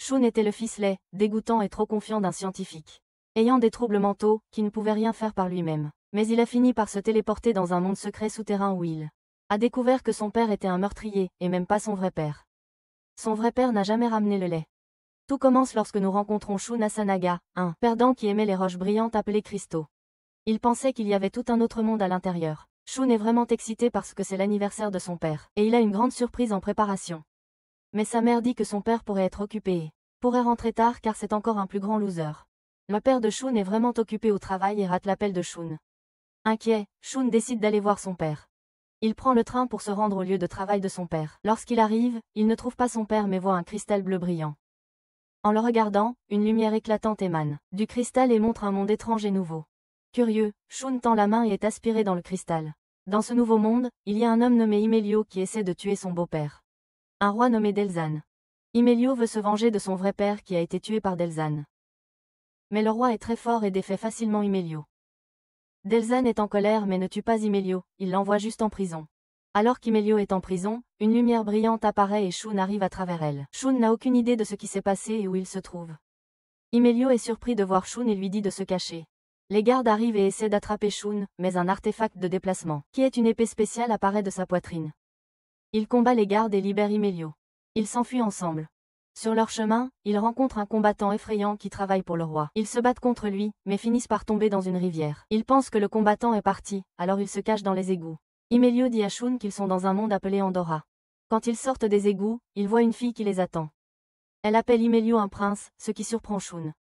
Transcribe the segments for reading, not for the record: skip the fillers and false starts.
Shun était le fils laid, dégoûtant et trop confiant d'un scientifique. Ayant des troubles mentaux, qui ne pouvait rien faire par lui-même. Mais il a fini par se téléporter dans un monde secret souterrain où il a découvert que son père était un meurtrier, et même pas son vrai père. Son vrai père n'a jamais ramené le lait. Tout commence lorsque nous rencontrons Shun Asanaga, un perdant qui aimait les roches brillantes appelées cristaux. Il pensait qu'il y avait tout un autre monde à l'intérieur. Shun est vraiment excité parce que c'est l'anniversaire de son père, et il a une grande surprise en préparation. Mais sa mère dit que son père pourrait être occupé et pourrait rentrer tard car c'est encore un plus grand loser. Le père de Shun est vraiment occupé au travail et rate l'appel de Shun. Inquiet, Shun décide d'aller voir son père. Il prend le train pour se rendre au lieu de travail de son père. Lorsqu'il arrive, il ne trouve pas son père mais voit un cristal bleu brillant. En le regardant, une lumière éclatante émane du cristal et montre un monde étrange et nouveau. Curieux, Shun tend la main et est aspiré dans le cristal. Dans ce nouveau monde, il y a un homme nommé Imelio qui essaie de tuer son beau-père. Un roi nommé Delzan. Imelio veut se venger de son vrai père qui a été tué par Delzan. Mais le roi est très fort et défait facilement Imelio. Delzan est en colère mais ne tue pas Imelio, il l'envoie juste en prison. Alors qu'Imelio est en prison, une lumière brillante apparaît et Shun arrive à travers elle. Shun n'a aucune idée de ce qui s'est passé et où il se trouve. Imelio est surpris de voir Shun et lui dit de se cacher. Les gardes arrivent et essaient d'attraper Shun, mais un artefact de déplacement, qui est une épée spéciale, apparaît de sa poitrine. Il combat les gardes et libère Imelio. Ils s'enfuient ensemble. Sur leur chemin, ils rencontrent un combattant effrayant qui travaille pour le roi. Ils se battent contre lui, mais finissent par tomber dans une rivière. Ils pensent que le combattant est parti, alors ils se cachent dans les égouts. Imelio dit à Shun qu'ils sont dans un monde appelé Andorra. Quand ils sortent des égouts, ils voient une fille qui les attend. Elle appelle Imelio un prince, ce qui surprend Shun.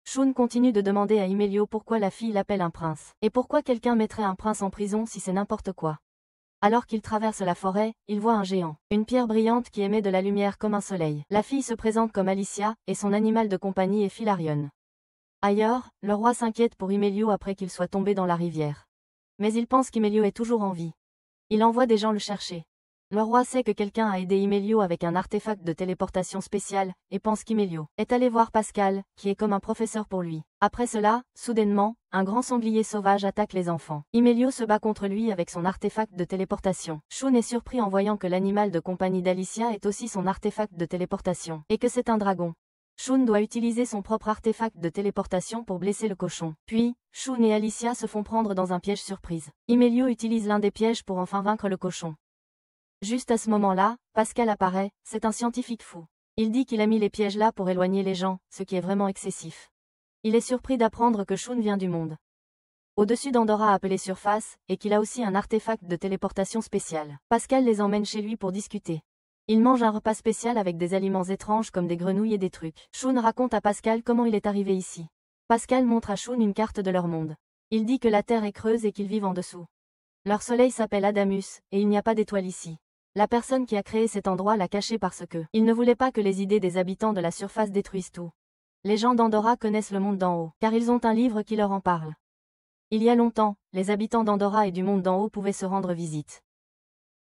Shun continue de demander à Imelio pourquoi la fille l'appelle un prince, et pourquoi quelqu'un mettrait un prince en prison si c'est n'importe quoi. Alors qu'il traverse la forêt, il voit un géant, une pierre brillante qui émet de la lumière comme un soleil. La fille se présente comme Alicia, et son animal de compagnie est Filarion. Ailleurs, le roi s'inquiète pour Imelio après qu'il soit tombé dans la rivière. Mais il pense qu'Imelio est toujours en vie. Il envoie des gens le chercher. Le roi sait que quelqu'un a aidé Imelio avec un artefact de téléportation spécial, et pense qu'Imelio est allé voir Pascal, qui est comme un professeur pour lui. Après cela, soudainement, un grand sanglier sauvage attaque les enfants. Imelio se bat contre lui avec son artefact de téléportation. Shun est surpris en voyant que l'animal de compagnie d'Alicia est aussi son artefact de téléportation, et que c'est un dragon. Shun doit utiliser son propre artefact de téléportation pour blesser le cochon. Puis, Shun et Alicia se font prendre dans un piège surprise. Imelio utilise l'un des pièges pour enfin vaincre le cochon. Juste à ce moment-là, Pascal apparaît, c'est un scientifique fou. Il dit qu'il a mis les pièges là pour éloigner les gens, ce qui est vraiment excessif. Il est surpris d'apprendre que Shun vient du monde au-dessus d'Andorra appelé Surface, et qu'il a aussi un artefact de téléportation spécial. Pascal les emmène chez lui pour discuter. Ils mangent un repas spécial avec des aliments étranges comme des grenouilles et des trucs. Shun raconte à Pascal comment il est arrivé ici. Pascal montre à Shun une carte de leur monde. Il dit que la Terre est creuse et qu'ils vivent en dessous. Leur soleil s'appelle Adamus, et il n'y a pas d'étoiles ici. La personne qui a créé cet endroit l'a caché parce que il ne voulait pas que les idées des habitants de la surface détruisent tout. Les gens d'Andorra connaissent le monde d'en haut, car ils ont un livre qui leur en parle. Il y a longtemps, les habitants d'Andorra et du monde d'en haut pouvaient se rendre visite.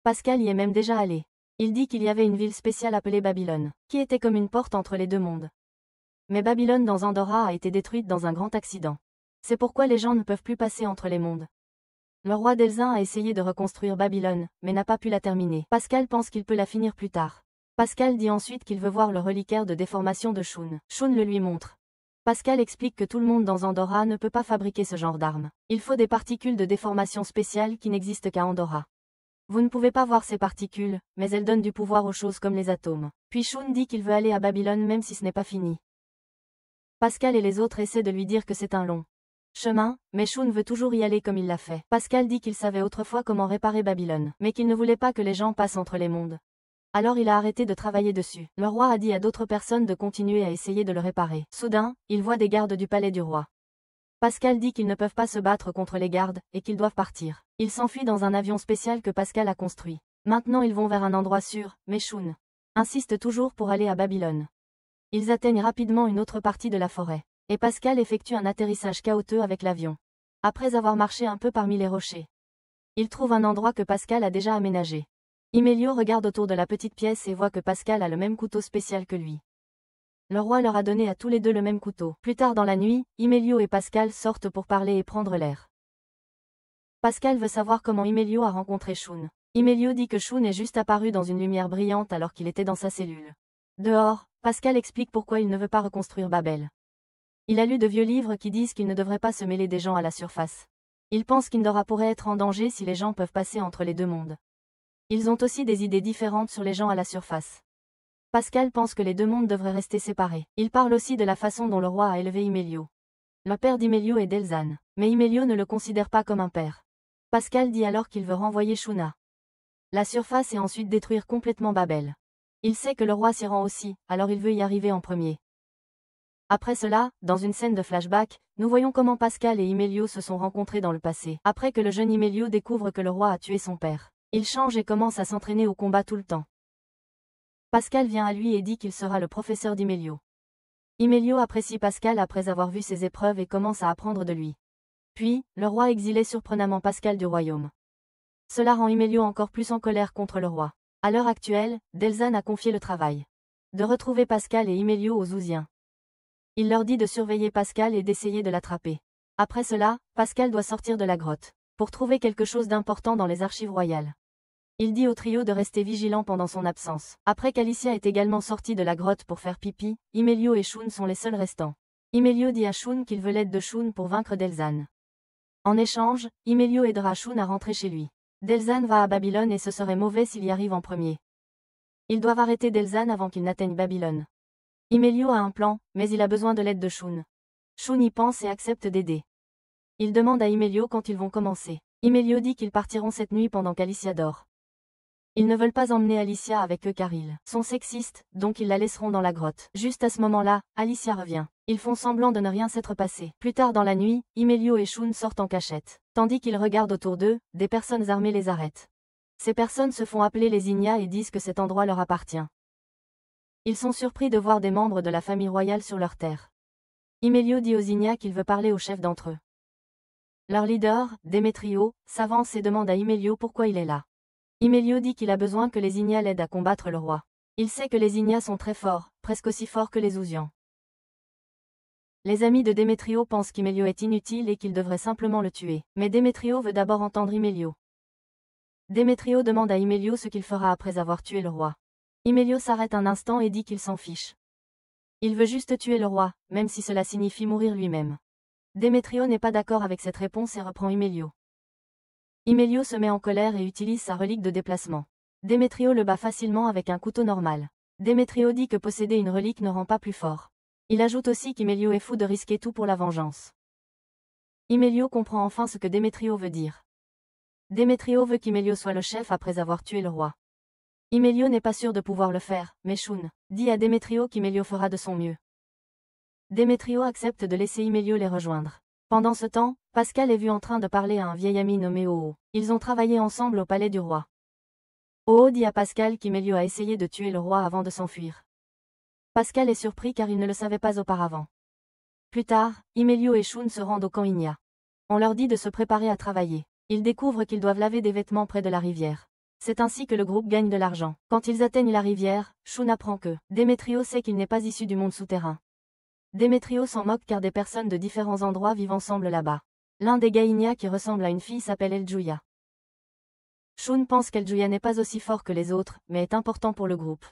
Pascal y est même déjà allé. Il dit qu'il y avait une ville spéciale appelée Babylone, qui était comme une porte entre les deux mondes. Mais Babylone dans Andorra a été détruite dans un grand accident. C'est pourquoi les gens ne peuvent plus passer entre les mondes. Le roi Delzin a essayé de reconstruire Babylone, mais n'a pas pu la terminer. Pascal pense qu'il peut la finir plus tard. Pascal dit ensuite qu'il veut voir le reliquaire de déformation de Shun. Shun le lui montre. Pascal explique que tout le monde dans Andorra ne peut pas fabriquer ce genre d'armes. Il faut des particules de déformation spéciales qui n'existent qu'à Andorra. Vous ne pouvez pas voir ces particules, mais elles donnent du pouvoir aux choses comme les atomes. Puis Shun dit qu'il veut aller à Babylone même si ce n'est pas fini. Pascal et les autres essaient de lui dire que c'est un long chemin, mais Shun veut toujours y aller comme il l'a fait. Pascal dit qu'il savait autrefois comment réparer Babylone, mais qu'il ne voulait pas que les gens passent entre les mondes. Alors il a arrêté de travailler dessus. Le roi a dit à d'autres personnes de continuer à essayer de le réparer. Soudain, il voit des gardes du palais du roi. Pascal dit qu'ils ne peuvent pas se battre contre les gardes, et qu'ils doivent partir. Ils s'enfuient dans un avion spécial que Pascal a construit. Maintenant ils vont vers un endroit sûr, mais Shun insiste toujours pour aller à Babylone. Ils atteignent rapidement une autre partie de la forêt. Et Pascal effectue un atterrissage chaotique avec l'avion. Après avoir marché un peu parmi les rochers, il trouve un endroit que Pascal a déjà aménagé. Imelio regarde autour de la petite pièce et voit que Pascal a le même couteau spécial que lui. Le roi leur a donné à tous les deux le même couteau. Plus tard dans la nuit, Imelio et Pascal sortent pour parler et prendre l'air. Pascal veut savoir comment Imelio a rencontré Shun. Imelio dit que Shun est juste apparu dans une lumière brillante alors qu'il était dans sa cellule. Dehors, Pascal explique pourquoi il ne veut pas reconstruire Babel. Il a lu de vieux livres qui disent qu'il ne devrait pas se mêler des gens à la surface. Il pense qu'Indora pourrait être en danger si les gens peuvent passer entre les deux mondes. Ils ont aussi des idées différentes sur les gens à la surface. Pascal pense que les deux mondes devraient rester séparés. Il parle aussi de la façon dont le roi a élevé Imelio. Le père d'Imelio est Delzane, mais Imelio ne le considère pas comme un père. Pascal dit alors qu'il veut renvoyer Shuna. La surface et ensuite détruire complètement Babel. Il sait que le roi s'y rend aussi, alors il veut y arriver en premier. Après cela, dans une scène de flashback, nous voyons comment Pascal et Imelio se sont rencontrés dans le passé. Après que le jeune Imelio découvre que le roi a tué son père, il change et commence à s'entraîner au combat tout le temps. Pascal vient à lui et dit qu'il sera le professeur d'Imelio. Imelio apprécie Pascal après avoir vu ses épreuves et commence à apprendre de lui. Puis, le roi exilait surprenamment Pascal du royaume. Cela rend Imelio encore plus en colère contre le roi. À l'heure actuelle, Delzane a confié le travail de retrouver Pascal et Imelio aux Ouziens. Il leur dit de surveiller Pascal et d'essayer de l'attraper. Après cela, Pascal doit sortir de la grotte pour trouver quelque chose d'important dans les archives royales. Il dit au trio de rester vigilant pendant son absence. Après qu'Alicia est également sortie de la grotte pour faire pipi, Imelio et Shun sont les seuls restants. Imelio dit à Shun qu'il veut l'aide de Shun pour vaincre Delzane. En échange, Imelio aidera Shun à rentrer chez lui. Delzane va à Babylone et ce serait mauvais s'il y arrive en premier. Ils doivent arrêter Delzane avant qu'il n'atteigne Babylone. Imelio a un plan, mais il a besoin de l'aide de Shun. Shun y pense et accepte d'aider. Il demande à Imelio quand ils vont commencer. Imelio dit qu'ils partiront cette nuit pendant qu'Alicia dort. Ils ne veulent pas emmener Alicia avec eux car ils sont sexistes, donc ils la laisseront dans la grotte. Juste à ce moment-là, Alicia revient. Ils font semblant de ne rien s'être passé. Plus tard dans la nuit, Imelio et Shun sortent en cachette. Tandis qu'ils regardent autour d'eux, des personnes armées les arrêtent. Ces personnes se font appeler les Igna et disent que cet endroit leur appartient. Ils sont surpris de voir des membres de la famille royale sur leur terre. Imelio dit aux Igna qu'il veut parler au chef d'entre eux. Leur leader, Démétrio, s'avance et demande à Imelio pourquoi il est là. Imelio dit qu'il a besoin que les Igna l'aident à combattre le roi. Il sait que les Igna sont très forts, presque aussi forts que les Ouzians. Les amis de Démétrio pensent qu'Imelio est inutile et qu'il devrait simplement le tuer, mais Démétrio veut d'abord entendre Imelio. Démétrio demande à Imelio ce qu'il fera après avoir tué le roi. Imelio s'arrête un instant et dit qu'il s'en fiche. Il veut juste tuer le roi, même si cela signifie mourir lui-même. Démétrio n'est pas d'accord avec cette réponse et reprend Imelio. Imelio se met en colère et utilise sa relique de déplacement. Démétrio le bat facilement avec un couteau normal. Démétrio dit que posséder une relique ne rend pas plus fort. Il ajoute aussi qu'Imelio est fou de risquer tout pour la vengeance. Imelio comprend enfin ce que Démétrio veut dire. Démétrio veut qu'Imelio soit le chef après avoir tué le roi. Imelio n'est pas sûr de pouvoir le faire, mais Shun dit à Démétrio qu'Imelio fera de son mieux. Démétrio accepte de laisser Imelio les rejoindre. Pendant ce temps, Pascal est vu en train de parler à un vieil ami nommé Oo. Ils ont travaillé ensemble au palais du roi. Oo dit à Pascal qu'Imelio a essayé de tuer le roi avant de s'enfuir. Pascal est surpris car il ne le savait pas auparavant. Plus tard, Imelio et Shun se rendent au camp Igna. On leur dit de se préparer à travailler. Ils découvrent qu'ils doivent laver des vêtements près de la rivière. C'est ainsi que le groupe gagne de l'argent. Quand ils atteignent la rivière, Shun apprend que Démétrio sait qu'il n'est pas issu du monde souterrain. Démétrio s'en moque car des personnes de différents endroits vivent ensemble là-bas. L'un des gars Igna qui ressemble à une fille s'appelle Eljuya. Shun pense qu'Eljuya n'est pas aussi fort que les autres, mais est important pour le groupe.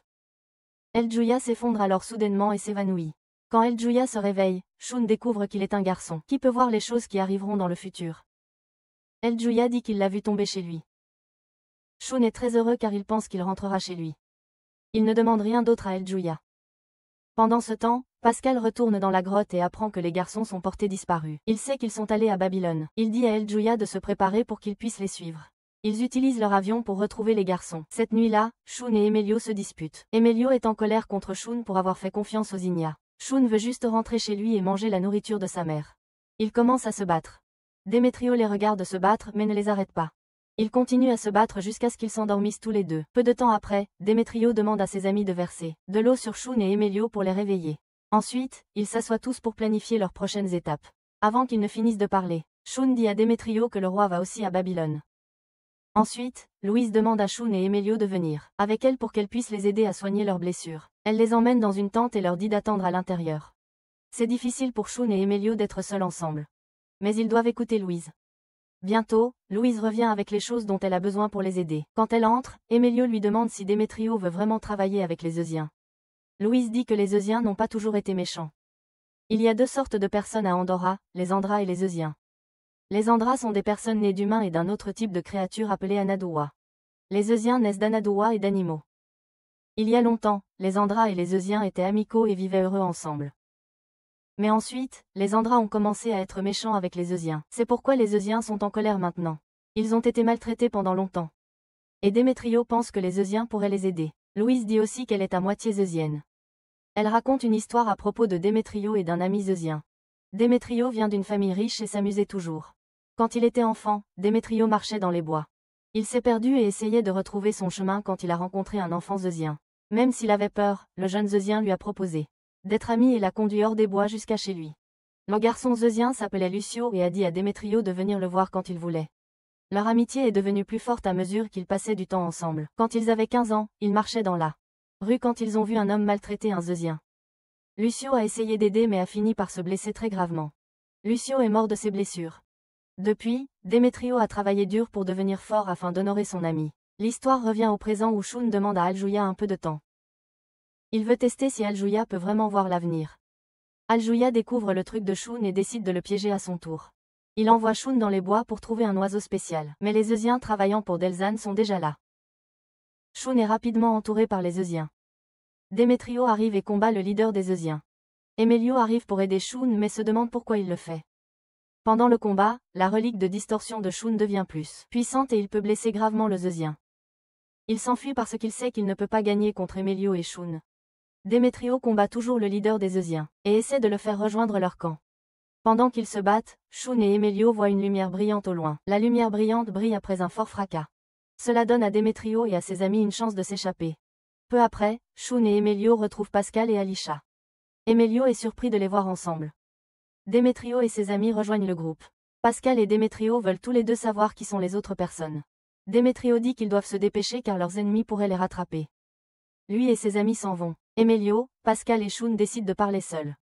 Eljuya s'effondre alors soudainement et s'évanouit. Quand Eljuya se réveille, Shun découvre qu'il est un garçon qui peut voir les choses qui arriveront dans le futur. Eljuya dit qu'il l'a vu tomber chez lui. Shun est très heureux car il pense qu'il rentrera chez lui. Il ne demande rien d'autre à Eljuya. Pendant ce temps, Pascal retourne dans la grotte et apprend que les garçons sont portés disparus. Il sait qu'ils sont allés à Babylone. Il dit à Eljuya de se préparer pour qu'ils puissent les suivre. Ils utilisent leur avion pour retrouver les garçons. Cette nuit-là, Shun et Emelio se disputent. Emelio est en colère contre Shun pour avoir fait confiance aux Igna. Shun veut juste rentrer chez lui et manger la nourriture de sa mère. Ils commencent à se battre. Démétrio les regarde se battre mais ne les arrête pas. Ils continuent à se battre jusqu'à ce qu'ils s'endormissent tous les deux. Peu de temps après, Démétrio demande à ses amis de verser de l'eau sur Shun et Emelio pour les réveiller. Ensuite, ils s'assoient tous pour planifier leurs prochaines étapes. Avant qu'ils ne finissent de parler, Shun dit à Démétrio que le roi va aussi à Babylone. Ensuite, Louise demande à Shun et Emelio de venir avec elle pour qu'elle puisse les aider à soigner leurs blessures. Elle les emmène dans une tente et leur dit d'attendre à l'intérieur. C'est difficile pour Shun et Emelio d'être seuls ensemble. Mais ils doivent écouter Louise. Bientôt, Louise revient avec les choses dont elle a besoin pour les aider. Quand elle entre, Emelio lui demande si Démétrio veut vraiment travailler avec les Eusiens. Louise dit que les Eusiens n'ont pas toujours été méchants. Il y a deux sortes de personnes à Andorra, les Andras et les Eusiens. Les Andras sont des personnes nées d'humains et d'un autre type de créature appelée Anadoua. Les Eusiens naissent d'Anadoua et d'animaux. Il y a longtemps, les Andras et les Eusiens étaient amicaux et vivaient heureux ensemble. Mais ensuite, les Andras ont commencé à être méchants avec les Eusiens. C'est pourquoi les Eusiens sont en colère maintenant. Ils ont été maltraités pendant longtemps. Et Démétrio pense que les Eusiens pourraient les aider. Louise dit aussi qu'elle est à moitié eusienne. Elle raconte une histoire à propos de Démétrio et d'un ami eusien. Démétrio vient d'une famille riche et s'amusait toujours. Quand il était enfant, Démétrio marchait dans les bois. Il s'est perdu et essayait de retrouver son chemin quand il a rencontré un enfant eusien. Même s'il avait peur, le jeune eusien lui a proposé d'être ami et l'a conduit hors des bois jusqu'à chez lui. Le garçon eusien s'appelait Lucio et a dit à Démétrio de venir le voir quand il voulait. Leur amitié est devenue plus forte à mesure qu'ils passaient du temps ensemble. Quand ils avaient 15 ans, ils marchaient dans la rue quand ils ont vu un homme maltraiter un eusien. Lucio a essayé d'aider mais a fini par se blesser très gravement. Lucio est mort de ses blessures. Depuis, Démétrio a travaillé dur pour devenir fort afin d'honorer son ami. L'histoire revient au présent où Shun demande à Aljouya un peu de temps. Il veut tester si Aljouya peut vraiment voir l'avenir. Aljouya découvre le truc de Shun et décide de le piéger à son tour. Il envoie Shun dans les bois pour trouver un oiseau spécial. Mais les Eusiens travaillant pour Delzane sont déjà là. Shun est rapidement entouré par les Eusiens. Démétrio arrive et combat le leader des Eusiens. Emelio arrive pour aider Shun mais se demande pourquoi il le fait. Pendant le combat, la relique de distorsion de Shun devient plus puissante et il peut blesser gravement le Eusien. Il s'enfuit parce qu'il sait qu'il ne peut pas gagner contre Emelio et Shun. Démétrio combat toujours le leader des Eusiens et essaie de le faire rejoindre leur camp. Pendant qu'ils se battent, Shun et Emelio voient une lumière brillante au loin. La lumière brillante brille après un fort fracas. Cela donne à Démétrio et à ses amis une chance de s'échapper. Peu après, Shun et Emelio retrouvent Pascal et Alisha. Emelio est surpris de les voir ensemble. Démétrio et ses amis rejoignent le groupe. Pascal et Démétrio veulent tous les deux savoir qui sont les autres personnes. Démétrio dit qu'ils doivent se dépêcher car leurs ennemis pourraient les rattraper. Lui et ses amis s'en vont. Emelio, Pascal et Shun décident de parler seuls.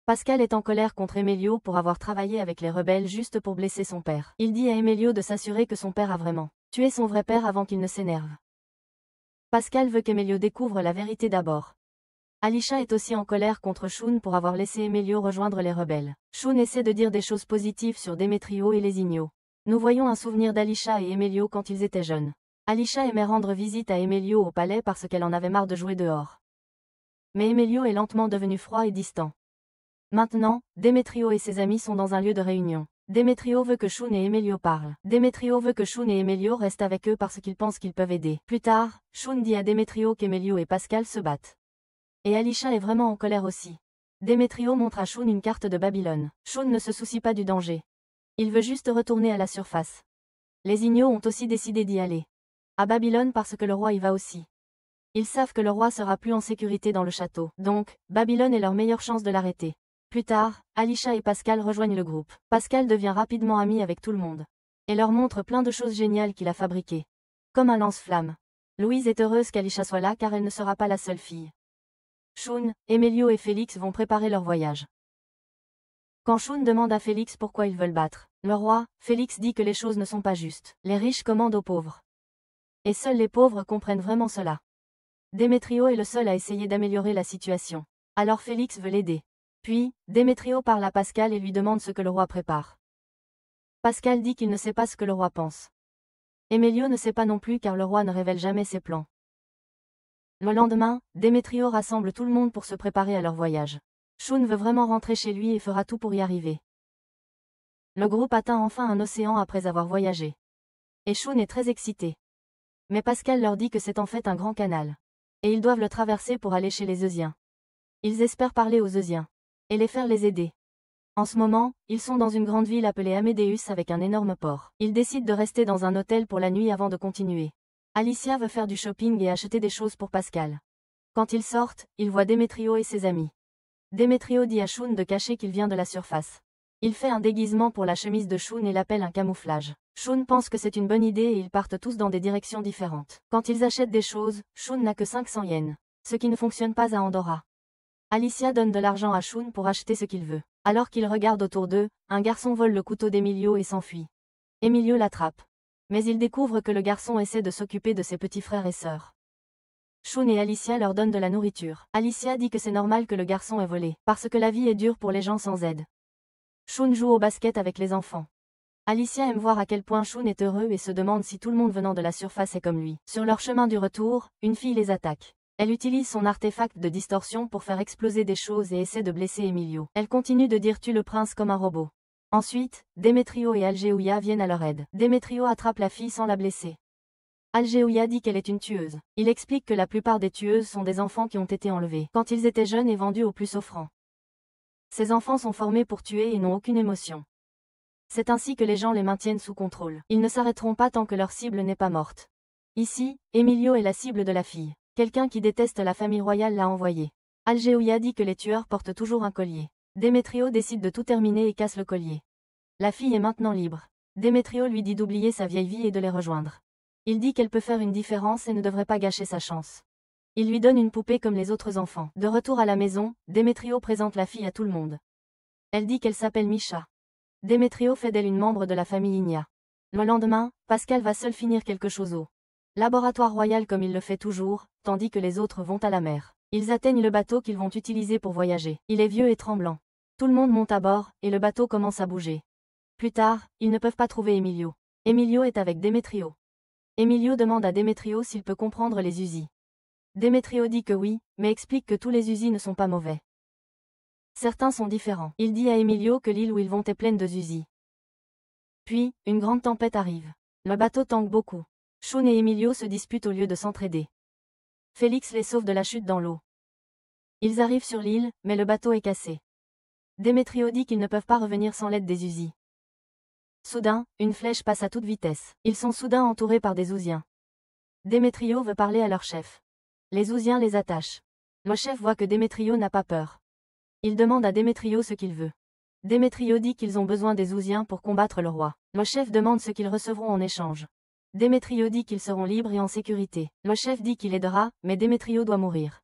Pascal est en colère contre Emelio pour avoir travaillé avec les rebelles juste pour blesser son père. Il dit à Emelio de s'assurer que son père a vraiment tué son vrai père avant qu'il ne s'énerve. Pascal veut qu'Emelio découvre la vérité d'abord. Alisha est aussi en colère contre Shun pour avoir laissé Emelio rejoindre les rebelles. Shun essaie de dire des choses positives sur Démétrio et les Ignos. Nous voyons un souvenir d'Alisha et Emelio quand ils étaient jeunes. Alisha aimait rendre visite à Emelio au palais parce qu'elle en avait marre de jouer dehors. Mais Emelio est lentement devenu froid et distant. Maintenant, Démétrio et ses amis sont dans un lieu de réunion. Démétrio veut que Shun et Emelio parlent. Démétrio veut que Shun et Emelio restent avec eux parce qu'ils pensent qu'ils peuvent aider. Plus tard, Shun dit à Démétrio qu'Emelio et Pascal se battent. Et Alisha est vraiment en colère aussi. Démétrio montre à Shun une carte de Babylone. Shun ne se soucie pas du danger. Il veut juste retourner à la surface. Les Ignos ont aussi décidé d'y aller. À Babylone parce que le roi y va aussi. Ils savent que le roi sera plus en sécurité dans le château. Donc, Babylone est leur meilleure chance de l'arrêter. Plus tard, Alisha et Pascal rejoignent le groupe. Pascal devient rapidement ami avec tout le monde. Et leur montre plein de choses géniales qu'il a fabriquées. Comme un lance-flamme. Louise est heureuse qu'Alisha soit là car elle ne sera pas la seule fille. Shun, Emelio et Félix vont préparer leur voyage. Quand Shun demande à Félix pourquoi ils veulent battre le roi, Félix dit que les choses ne sont pas justes. Les riches commandent aux pauvres. Et seuls les pauvres comprennent vraiment cela. Démétrio est le seul à essayer d'améliorer la situation. Alors Félix veut l'aider. Puis, Démétrio parle à Pascal et lui demande ce que le roi prépare. Pascal dit qu'il ne sait pas ce que le roi pense. Emelio ne sait pas non plus car le roi ne révèle jamais ses plans. Le lendemain, Démétrio rassemble tout le monde pour se préparer à leur voyage. Shun veut vraiment rentrer chez lui et fera tout pour y arriver. Le groupe atteint enfin un océan après avoir voyagé. Et Shun est très excité. Mais Pascal leur dit que c'est en fait un grand canal. Et ils doivent le traverser pour aller chez les Eusiens. Ils espèrent parler aux Eusiens. Et les faire les aider. En ce moment, ils sont dans une grande ville appelée Amédéus avec un énorme port. Ils décident de rester dans un hôtel pour la nuit avant de continuer. Alicia veut faire du shopping et acheter des choses pour Pascal. Quand ils sortent, ils voient Démétrio et ses amis. Démétrio dit à Shun de cacher qu'il vient de la surface. Il fait un déguisement pour la chemise de Shun et l'appelle un camouflage. Shun pense que c'est une bonne idée et ils partent tous dans des directions différentes. Quand ils achètent des choses, Shun n'a que 500 yens. Ce qui ne fonctionne pas à Andorra. Alicia donne de l'argent à Shun pour acheter ce qu'il veut. Alors qu'ils regardent autour d'eux, un garçon vole le couteau d'Emilio et s'enfuit. Emilio l'attrape. Mais il découvre que le garçon essaie de s'occuper de ses petits frères et sœurs. Shun et Alicia leur donnent de la nourriture. Alicia dit que c'est normal que le garçon ait volé, parce que la vie est dure pour les gens sans aide. Shun joue au basket avec les enfants. Alicia aime voir à quel point Shun est heureux et se demande si tout le monde venant de la surface est comme lui. Sur leur chemin du retour, une fille les attaque. Elle utilise son artefact de distorsion pour faire exploser des choses et essaie de blesser Emilio. Elle continue de dire tue le prince comme un robot. Ensuite, Demetrio et Algéouya viennent à leur aide. Demetrio attrape la fille sans la blesser. Algéouya dit qu'elle est une tueuse. Il explique que la plupart des tueuses sont des enfants qui ont été enlevés quand ils étaient jeunes et vendus aux plus offrants. Ces enfants sont formés pour tuer et n'ont aucune émotion. C'est ainsi que les gens les maintiennent sous contrôle. Ils ne s'arrêteront pas tant que leur cible n'est pas morte. Ici, Emilio est la cible de la fille. Quelqu'un qui déteste la famille royale l'a envoyé. Algéouya dit que les tueurs portent toujours un collier. Demetrio décide de tout terminer et casse le collier. La fille est maintenant libre. Demetrio lui dit d'oublier sa vieille vie et de les rejoindre. Il dit qu'elle peut faire une différence et ne devrait pas gâcher sa chance. Il lui donne une poupée comme les autres enfants. De retour à la maison, Demetrio présente la fille à tout le monde. Elle dit qu'elle s'appelle Misha. Demetrio fait d'elle une membre de la famille Igna. Le lendemain, Pascal va seul finir quelque chose au laboratoire royal comme il le fait toujours, tandis que les autres vont à la mer. Ils atteignent le bateau qu'ils vont utiliser pour voyager. Il est vieux et tremblant. Tout le monde monte à bord, et le bateau commence à bouger. Plus tard, ils ne peuvent pas trouver Emilio. Emilio est avec Demetrio. Emilio demande à Demetrio s'il peut comprendre les Uzi. Demetrio dit que oui, mais explique que tous les Uzi ne sont pas mauvais. Certains sont différents. Il dit à Emilio que l'île où ils vont est pleine de Uzi. Puis, une grande tempête arrive. Le bateau tangue beaucoup. Shun et Emilio se disputent au lieu de s'entraider. Félix les sauve de la chute dans l'eau. Ils arrivent sur l'île, mais le bateau est cassé. Demetrio dit qu'ils ne peuvent pas revenir sans l'aide des Uzi. Soudain, une flèche passe à toute vitesse. Ils sont soudain entourés par des Ouziens. Demetrio veut parler à leur chef. Les Ouziens les attachent. Le chef voit que Demetrio n'a pas peur. Il demande à Demetrio ce qu'il veut. Demetrio dit qu'ils ont besoin des Ouziens pour combattre le roi. Le chef demande ce qu'ils recevront en échange. Demetrio dit qu'ils seront libres et en sécurité. Le chef dit qu'il aidera, mais Demetrio doit mourir.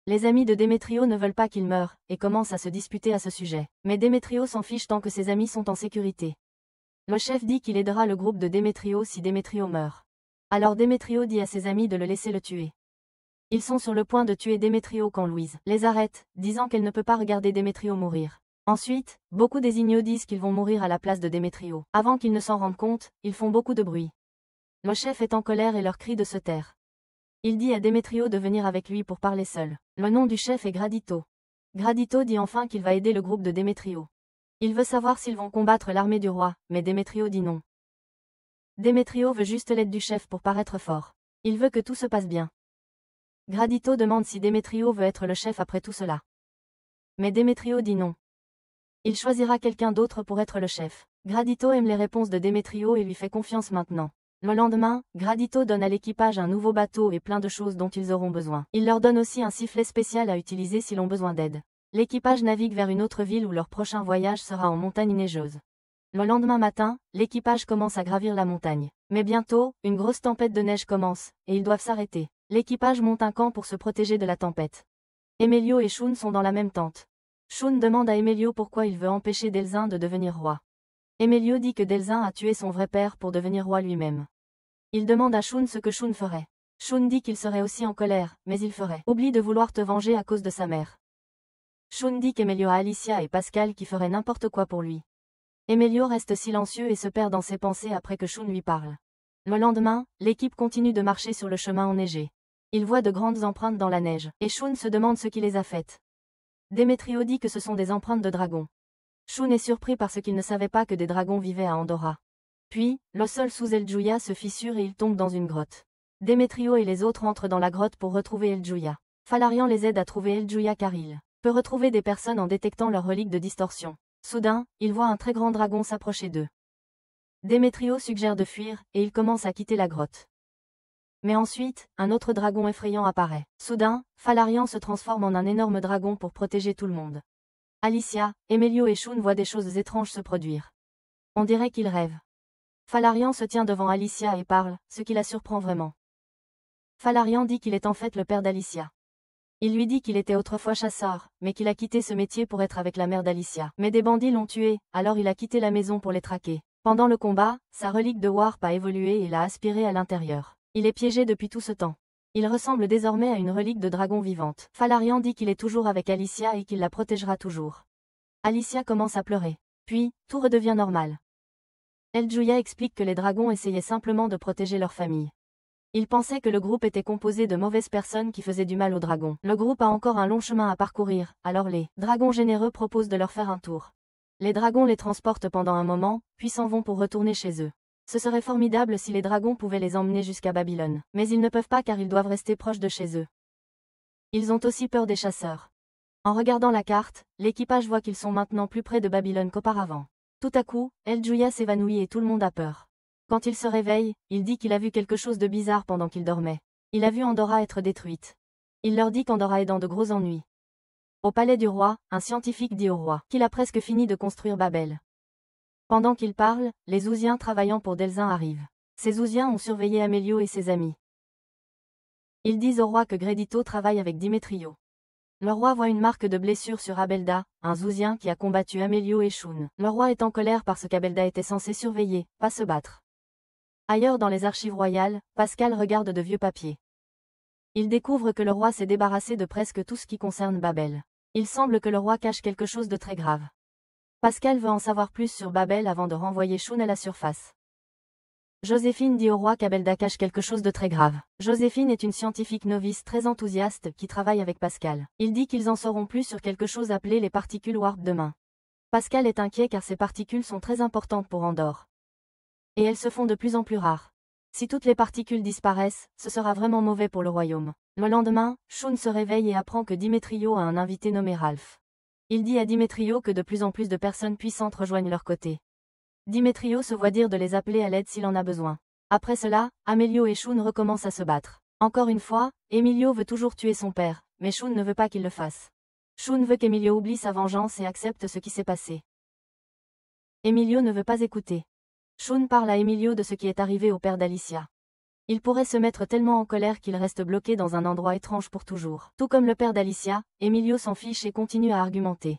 Les amis de Demetrio ne veulent pas qu'il meure, et commencent à se disputer à ce sujet. Mais Demetrio s'en fiche tant que ses amis sont en sécurité. Le chef dit qu'il aidera le groupe de Demetrio si Demetrio meurt. Alors Demetrio dit à ses amis de le laisser le tuer. Ils sont sur le point de tuer Demetrio quand Louise les arrête, disant qu'elle ne peut pas regarder Demetrio mourir. Ensuite, beaucoup des Ignos disent qu'ils vont mourir à la place de Demetrio. Avant qu'ils ne s'en rendent compte, ils font beaucoup de bruit. Le chef est en colère et leur crie de se taire. Il dit à Demetrio de venir avec lui pour parler seul. Le nom du chef est Gradito. Gradito dit enfin qu'il va aider le groupe de Demetrio. Il veut savoir s'ils vont combattre l'armée du roi, mais Demetrio dit non. Demetrio veut juste l'aide du chef pour paraître fort. Il veut que tout se passe bien. Gradito demande si Demetrio veut être le chef après tout cela. Mais Demetrio dit non. Il choisira quelqu'un d'autre pour être le chef. Gradito aime les réponses de Demetrio et lui fait confiance maintenant. Le lendemain, Gradito donne à l'équipage un nouveau bateau et plein de choses dont ils auront besoin. Il leur donne aussi un sifflet spécial à utiliser s'ils ont besoin d'aide. L'équipage navigue vers une autre ville où leur prochain voyage sera en montagne neigeuse. Le lendemain matin, l'équipage commence à gravir la montagne. Mais bientôt, une grosse tempête de neige commence, et ils doivent s'arrêter. L'équipage monte un camp pour se protéger de la tempête. Emilio et Shun sont dans la même tente. Shun demande à Emilio pourquoi il veut empêcher Delzin de devenir roi. Emilio dit que Delzin a tué son vrai père pour devenir roi lui-même. Il demande à Shun ce que Shun ferait. Shun dit qu'il serait aussi en colère, mais il ferait. Oublie de vouloir te venger à cause de sa mère. Shun dit qu'Emilio a Alicia et Pascal qui feraient n'importe quoi pour lui. Emilio reste silencieux et se perd dans ses pensées après que Shun lui parle. Le lendemain, l'équipe continue de marcher sur le chemin enneigé. Il voit de grandes empreintes dans la neige, et Shun se demande ce qui les a faites. Demetrio dit que ce sont des empreintes de dragons. Shun est surpris parce qu'il ne savait pas que des dragons vivaient à Andorra. Puis, le sol sous El Djouya se fissure et il tombe dans une grotte. Demetrio et les autres entrent dans la grotte pour retrouver El Djouya. Falarian les aide à trouver El Djouya car il peut retrouver des personnes en détectant leurs reliques de distorsion. Soudain, il voit un très grand dragon s'approcher d'eux. Demetrio suggère de fuir, et il commence à quitter la grotte. Mais ensuite, un autre dragon effrayant apparaît. Soudain, Falarian se transforme en un énorme dragon pour protéger tout le monde. Alicia, Emilio et Shun voient des choses étranges se produire. On dirait qu'ils rêvent. Falarian se tient devant Alicia et parle, ce qui la surprend vraiment. Falarian dit qu'il est en fait le père d'Alicia. Il lui dit qu'il était autrefois chasseur, mais qu'il a quitté ce métier pour être avec la mère d'Alicia. Mais des bandits l'ont tué, alors il a quitté la maison pour les traquer. Pendant le combat, sa relique de Warp a évolué et l'a aspiré à l'intérieur. Il est piégé depuis tout ce temps. Il ressemble désormais à une relique de dragon vivante. Falarian dit qu'il est toujours avec Alicia et qu'il la protégera toujours. Alicia commence à pleurer. Puis, tout redevient normal. El Jouya explique que les dragons essayaient simplement de protéger leur famille. Ils pensaient que le groupe était composé de mauvaises personnes qui faisaient du mal aux dragons. Le groupe a encore un long chemin à parcourir, alors les dragons généreux proposent de leur faire un tour. Les dragons les transportent pendant un moment, puis s'en vont pour retourner chez eux. Ce serait formidable si les dragons pouvaient les emmener jusqu'à Babylone. Mais ils ne peuvent pas car ils doivent rester proches de chez eux. Ils ont aussi peur des chasseurs. En regardant la carte, l'équipage voit qu'ils sont maintenant plus près de Babylone qu'auparavant. Tout à coup, El Jouya s'évanouit et tout le monde a peur. Quand il se réveille, il dit qu'il a vu quelque chose de bizarre pendant qu'il dormait. Il a vu Andorra être détruite. Il leur dit qu'Andorra est dans de gros ennuis. Au palais du roi, un scientifique dit au roi qu'il a presque fini de construire Babel. Pendant qu'il parle, les Ouziens travaillant pour Delzin arrivent. Ces Ouziens ont surveillé Amélio et ses amis. Ils disent au roi que Grédito travaille avec Dimétrio. Le roi voit une marque de blessure sur Abelda, un Zouzien qui a combattu Amélio et Shun. Le roi est en colère parce qu'Abelda était censé surveiller, pas se battre. Ailleurs dans les archives royales, Pascal regarde de vieux papiers. Il découvre que le roi s'est débarrassé de presque tout ce qui concerne Babel. Il semble que le roi cache quelque chose de très grave. Pascal veut en savoir plus sur Babel avant de renvoyer Shun à la surface. Joséphine dit au roi qu'Abelda cache quelque chose de très grave. Joséphine est une scientifique novice très enthousiaste qui travaille avec Pascal. Il dit qu'ils en sauront plus sur quelque chose appelé les particules warp demain. Pascal est inquiet car ces particules sont très importantes pour Andorre. Et elles se font de plus en plus rares. Si toutes les particules disparaissent, ce sera vraiment mauvais pour le royaume. Le lendemain, Shun se réveille et apprend que Dimétrio a un invité nommé Ralph. Il dit à Dimétrio que de plus en plus de personnes puissantes rejoignent leur côté. Dimétrio se voit dire de les appeler à l'aide s'il en a besoin. Après cela, Amélio et Shun recommencent à se battre. Encore une fois, Emilio veut toujours tuer son père, mais Shun ne veut pas qu'il le fasse. Shun veut qu'Emilio oublie sa vengeance et accepte ce qui s'est passé. Emilio ne veut pas écouter. Shun parle à Emilio de ce qui est arrivé au père d'Alicia. Il pourrait se mettre tellement en colère qu'il reste bloqué dans un endroit étrange pour toujours. Tout comme le père d'Alicia, Emilio s'en fiche et continue à argumenter.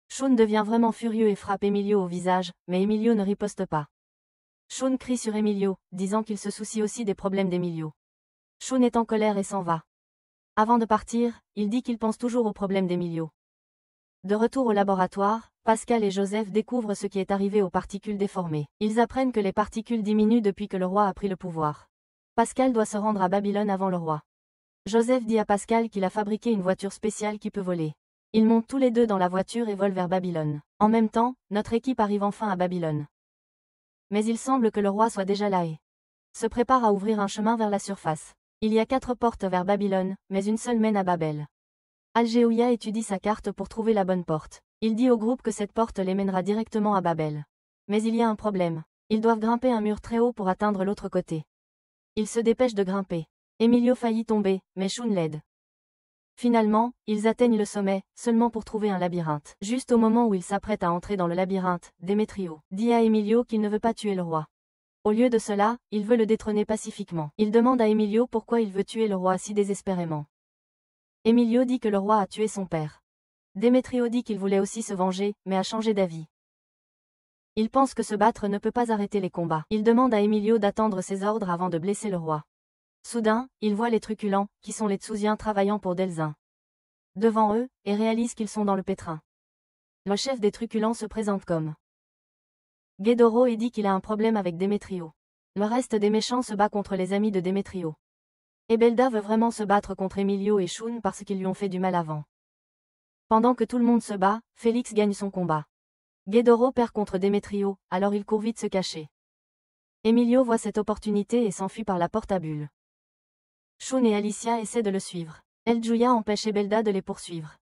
Shun devient vraiment furieux et frappe Emilio au visage, mais Emilio ne riposte pas. Shun crie sur Emilio, disant qu'il se soucie aussi des problèmes d'Emilio. Shun est en colère et s'en va. Avant de partir, il dit qu'il pense toujours aux problèmes d'Emilio. De retour au laboratoire, Pascal et Joseph découvrent ce qui est arrivé aux particules déformées. Ils apprennent que les particules diminuent depuis que le roi a pris le pouvoir. Pascal doit se rendre à Babylone avant le roi. Joseph dit à Pascal qu'il a fabriqué une voiture spéciale qui peut voler. Ils montent tous les deux dans la voiture et volent vers Babylone. En même temps, notre équipe arrive enfin à Babylone. Mais il semble que le roi soit déjà là et se prépare à ouvrir un chemin vers la surface. Il y a 4 portes vers Babylone, mais une seule mène à Babel. Algéouya étudie sa carte pour trouver la bonne porte. Il dit au groupe que cette porte les mènera directement à Babel. Mais il y a un problème. Ils doivent grimper un mur très haut pour atteindre l'autre côté. Ils se dépêchent de grimper. Emilio faillit tomber, mais Shun l'aide. Finalement, ils atteignent le sommet, seulement pour trouver un labyrinthe. Juste au moment où ils s'apprêtent à entrer dans le labyrinthe, Démétrio dit à Emilio qu'il ne veut pas tuer le roi. Au lieu de cela, il veut le détrôner pacifiquement. Il demande à Emilio pourquoi il veut tuer le roi si désespérément. Emilio dit que le roi a tué son père. Démétrio dit qu'il voulait aussi se venger, mais a changé d'avis. Il pense que se battre ne peut pas arrêter les combats. Il demande à Emilio d'attendre ses ordres avant de blesser le roi. Soudain, il voit les truculents, qui sont les Tsouziens travaillant pour Delzin, devant eux, et réalise qu'ils sont dans le pétrin. Le chef des truculents se présente comme Guédoro et dit qu'il a un problème avec Démétrio. Le reste des méchants se bat contre les amis de Démétrio. Ebelda veut vraiment se battre contre Emilio et Shun parce qu'ils lui ont fait du mal avant. Pendant que tout le monde se bat, Félix gagne son combat. Guédoro perd contre Démétrio, alors il court vite se cacher. Emilio voit cette opportunité et s'enfuit par la porte à bulles. Shun et Alicia essaient de le suivre. El Jouya empêche Ebelda de les poursuivre.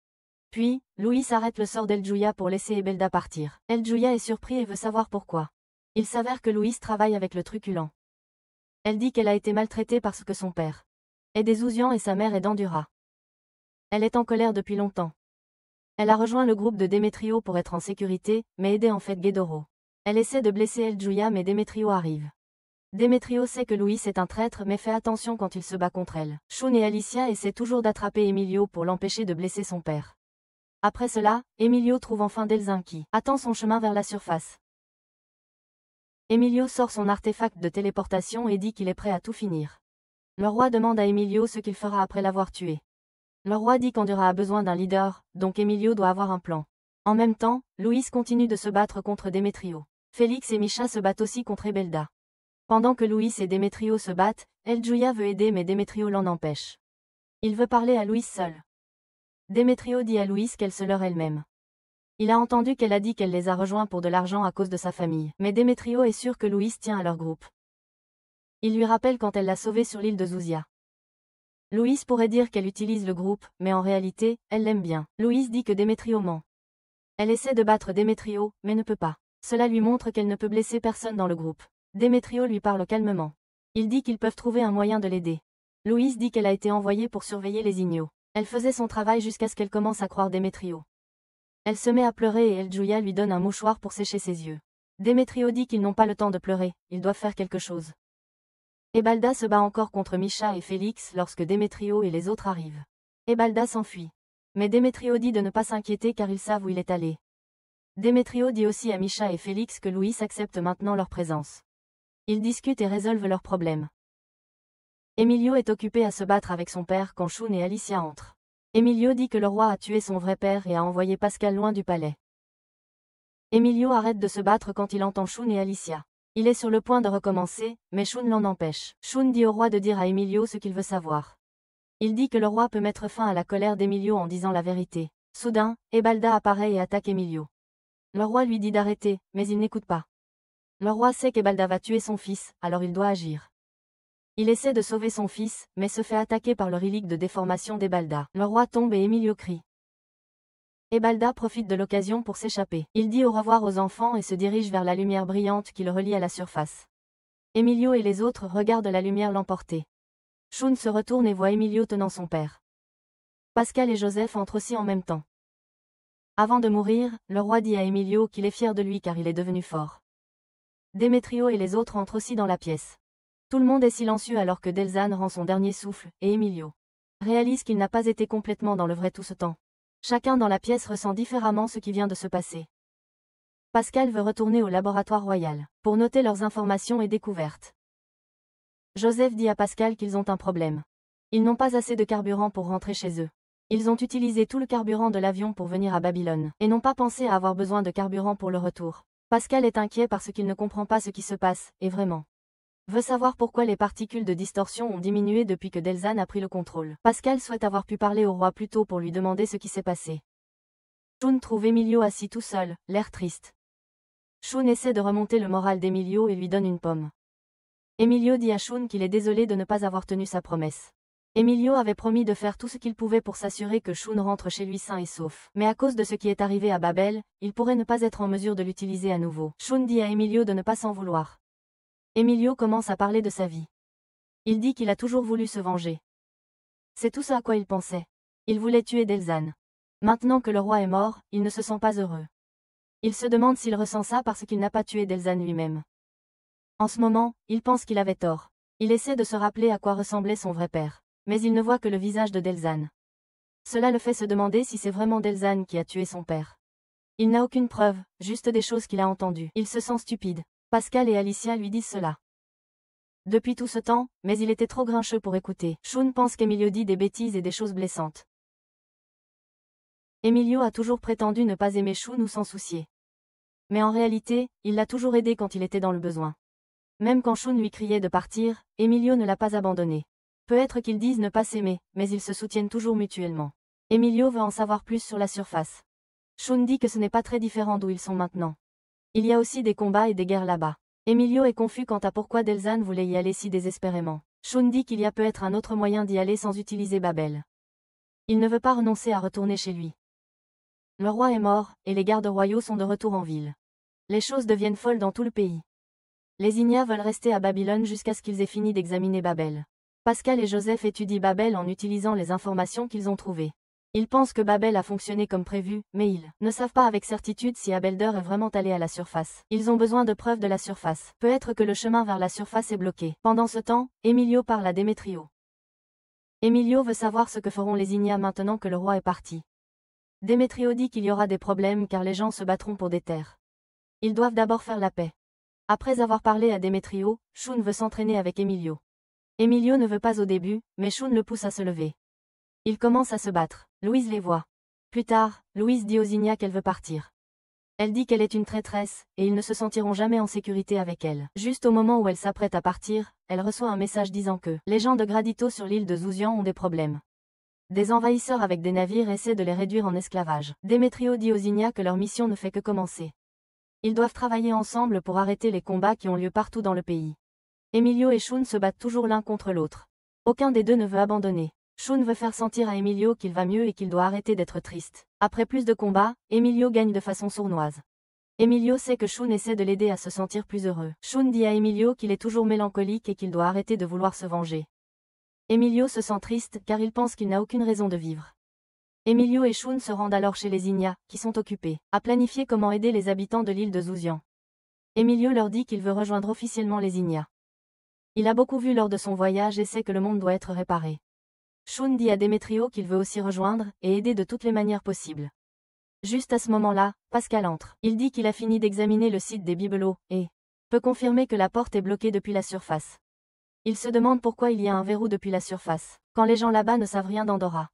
Puis, Louis arrête le sort d'El Jouya pour laisser Ebelda partir. El Jouya est surpris et veut savoir pourquoi. Il s'avère que Louis travaille avec le truculent. Elle dit qu'elle a été maltraitée parce que son père est des Ouzians et sa mère est d'Andura. Elle est en colère depuis longtemps. Elle a rejoint le groupe de Démétrio pour être en sécurité, mais aider en fait Guédoro. Elle essaie de blesser El Jouya mais Démétrio arrive. Démétrio sait que Louis est un traître mais fait attention quand il se bat contre elle. Shun et Alicia essaient toujours d'attraper Emilio pour l'empêcher de blesser son père. Après cela, Emilio trouve enfin Delzin qui attend son chemin vers la surface. Emilio sort son artefact de téléportation et dit qu'il est prêt à tout finir. Le roi demande à Emilio ce qu'il fera après l'avoir tué. Le roi dit qu'Andorra a besoin d'un leader, donc Emilio doit avoir un plan. En même temps, Luis continue de se battre contre Demetrio. Félix et Misha se battent aussi contre Ebelda. Pendant que Luis et Demetrio se battent, El Julia veut aider mais Demetrio l'en empêche. Il veut parler à Luis seul. Demetrio dit à Luis qu'elle se leurre elle-même. Il a entendu qu'elle a dit qu'elle les a rejoints pour de l'argent à cause de sa famille, mais Demetrio est sûr que Luis tient à leur groupe. Il lui rappelle quand elle l'a sauvé sur l'île de Zouzia. Luis pourrait dire qu'elle utilise le groupe, mais en réalité, elle l'aime bien. Luis dit que Demetrio ment. Elle essaie de battre Demetrio, mais ne peut pas. Cela lui montre qu'elle ne peut blesser personne dans le groupe. Demetrio lui parle calmement. Il dit qu'ils peuvent trouver un moyen de l'aider. Luis dit qu'elle a été envoyée pour surveiller les ignos. Elle faisait son travail jusqu'à ce qu'elle commence à croire Demetrio. Elle se met à pleurer et El Julia lui donne un mouchoir pour sécher ses yeux. Demetrio dit qu'ils n'ont pas le temps de pleurer, ils doivent faire quelque chose. Ebalda se bat encore contre Misha et Félix lorsque Demetrio et les autres arrivent. Ebalda s'enfuit. Mais Demetrio dit de ne pas s'inquiéter car ils savent où il est allé. Demetrio dit aussi à Misha et Félix que Luis accepte maintenant leur présence. Ils discutent et résolvent leurs problèmes. Emilio est occupé à se battre avec son père quand Shun et Alicia entrent. Emilio dit que le roi a tué son vrai père et a envoyé Pascal loin du palais. Emilio arrête de se battre quand il entend Shun et Alicia. Il est sur le point de recommencer, mais Shun l'en empêche. Shun dit au roi de dire à Emilio ce qu'il veut savoir. Il dit que le roi peut mettre fin à la colère d'Emilio en disant la vérité. Soudain, Ebalda apparaît et attaque Emilio. Le roi lui dit d'arrêter, mais il n'écoute pas. Le roi sait qu'Ebalda va tuer son fils, alors il doit agir. Il essaie de sauver son fils, mais se fait attaquer par le relique de déformation d'Ebalda. Le roi tombe et Emilio crie. Ebalda profite de l'occasion pour s'échapper. Il dit au revoir aux enfants et se dirige vers la lumière brillante qui le relie à la surface. Emilio et les autres regardent la lumière l'emporter. Shun se retourne et voit Emilio tenant son père. Pascal et Joseph entrent aussi en même temps. Avant de mourir, le roi dit à Emilio qu'il est fier de lui car il est devenu fort. Demetrio et les autres entrent aussi dans la pièce. Tout le monde est silencieux alors que Delzane rend son dernier souffle, et Emilio réalise qu'il n'a pas été complètement dans le vrai tout ce temps. Chacun dans la pièce ressent différemment ce qui vient de se passer. Pascal veut retourner au laboratoire royal, pour noter leurs informations et découvertes. Joseph dit à Pascal qu'ils ont un problème. Ils n'ont pas assez de carburant pour rentrer chez eux. Ils ont utilisé tout le carburant de l'avion pour venir à Babylone, et n'ont pas pensé à avoir besoin de carburant pour le retour. Pascal est inquiet parce qu'il ne comprend pas ce qui se passe, et vraiment veut savoir pourquoi les particules de distorsion ont diminué depuis que Delzane a pris le contrôle. Pascal souhaite avoir pu parler au roi plus tôt pour lui demander ce qui s'est passé. Shun trouve Emilio assis tout seul, l'air triste. Shun essaie de remonter le moral d'Emilio et lui donne une pomme. Emilio dit à Shun qu'il est désolé de ne pas avoir tenu sa promesse. Emilio avait promis de faire tout ce qu'il pouvait pour s'assurer que Shun rentre chez lui sain et sauf. Mais à cause de ce qui est arrivé à Babel, il pourrait ne pas être en mesure de l'utiliser à nouveau. Shun dit à Emilio de ne pas s'en vouloir. Emilio commence à parler de sa vie. Il dit qu'il a toujours voulu se venger. C'est tout ce à quoi il pensait. Il voulait tuer Delzane. Maintenant que le roi est mort, il ne se sent pas heureux. Il se demande s'il ressent ça parce qu'il n'a pas tué Delzane lui-même. En ce moment, il pense qu'il avait tort. Il essaie de se rappeler à quoi ressemblait son vrai père. Mais il ne voit que le visage de Delzane. Cela le fait se demander si c'est vraiment Delzane qui a tué son père. Il n'a aucune preuve, juste des choses qu'il a entendues. Il se sent stupide. Pascal et Alicia lui disent cela. Depuis tout ce temps, mais il était trop grincheux pour écouter. Shun pense qu'Emilio dit des bêtises et des choses blessantes. Emilio a toujours prétendu ne pas aimer Shun ou s'en soucier. Mais en réalité, il l'a toujours aidé quand il était dans le besoin. Même quand Shun lui criait de partir, Emilio ne l'a pas abandonné. Peut-être qu'ils disent ne pas s'aimer, mais ils se soutiennent toujours mutuellement. Emilio veut en savoir plus sur la surface. Shun dit que ce n'est pas très différent d'où ils sont maintenant. Il y a aussi des combats et des guerres là-bas. Emilio est confus quant à pourquoi Delzane voulait y aller si désespérément. Shun dit qu'il y a peut-être un autre moyen d'y aller sans utiliser Babel. Il ne veut pas renoncer à retourner chez lui. Le roi est mort, et les gardes royaux sont de retour en ville. Les choses deviennent folles dans tout le pays. Les Ignas veulent rester à Babylone jusqu'à ce qu'ils aient fini d'examiner Babel. Pascal et Joseph étudient Babel en utilisant les informations qu'ils ont trouvées. Ils pensent que Babel a fonctionné comme prévu, mais ils ne savent pas avec certitude si Abelder est vraiment allé à la surface. Ils ont besoin de preuves de la surface. Peut-être que le chemin vers la surface est bloqué. Pendant ce temps, Emilio parle à Demetrio. Emilio veut savoir ce que feront les Ignas maintenant que le roi est parti. Demetrio dit qu'il y aura des problèmes car les gens se battront pour des terres. Ils doivent d'abord faire la paix. Après avoir parlé à Demetrio, Shun veut s'entraîner avec Emilio. Emilio ne veut pas au début, mais Shun le pousse à se lever. Ils commencent à se battre. Louise les voit. Plus tard, Louise dit aux Zinnia qu'elle veut partir. Elle dit qu'elle est une traîtresse, et ils ne se sentiront jamais en sécurité avec elle. Juste au moment où elle s'apprête à partir, elle reçoit un message disant que les gens de Gradito sur l'île de Zouzian ont des problèmes. Des envahisseurs avec des navires essaient de les réduire en esclavage. Demetrio dit aux Zinnia que leur mission ne fait que commencer. Ils doivent travailler ensemble pour arrêter les combats qui ont lieu partout dans le pays. Emilio et Shun se battent toujours l'un contre l'autre. Aucun des deux ne veut abandonner. Shun veut faire sentir à Emilio qu'il va mieux et qu'il doit arrêter d'être triste. Après plus de combats, Emilio gagne de façon sournoise. Emilio sait que Shun essaie de l'aider à se sentir plus heureux. Shun dit à Emilio qu'il est toujours mélancolique et qu'il doit arrêter de vouloir se venger. Emilio se sent triste car il pense qu'il n'a aucune raison de vivre. Emilio et Shun se rendent alors chez les Zinnia, qui sont occupés à planifier comment aider les habitants de l'île de Zouzian. Emilio leur dit qu'il veut rejoindre officiellement les Zinnia. Il a beaucoup vu lors de son voyage et sait que le monde doit être réparé. Shun dit à Demetrio qu'il veut aussi rejoindre et aider de toutes les manières possibles. Juste à ce moment-là, Pascal entre. Il dit qu'il a fini d'examiner le site des bibelots et peut confirmer que la porte est bloquée depuis la surface. Il se demande pourquoi il y a un verrou depuis la surface, quand les gens là-bas ne savent rien d'Andorra.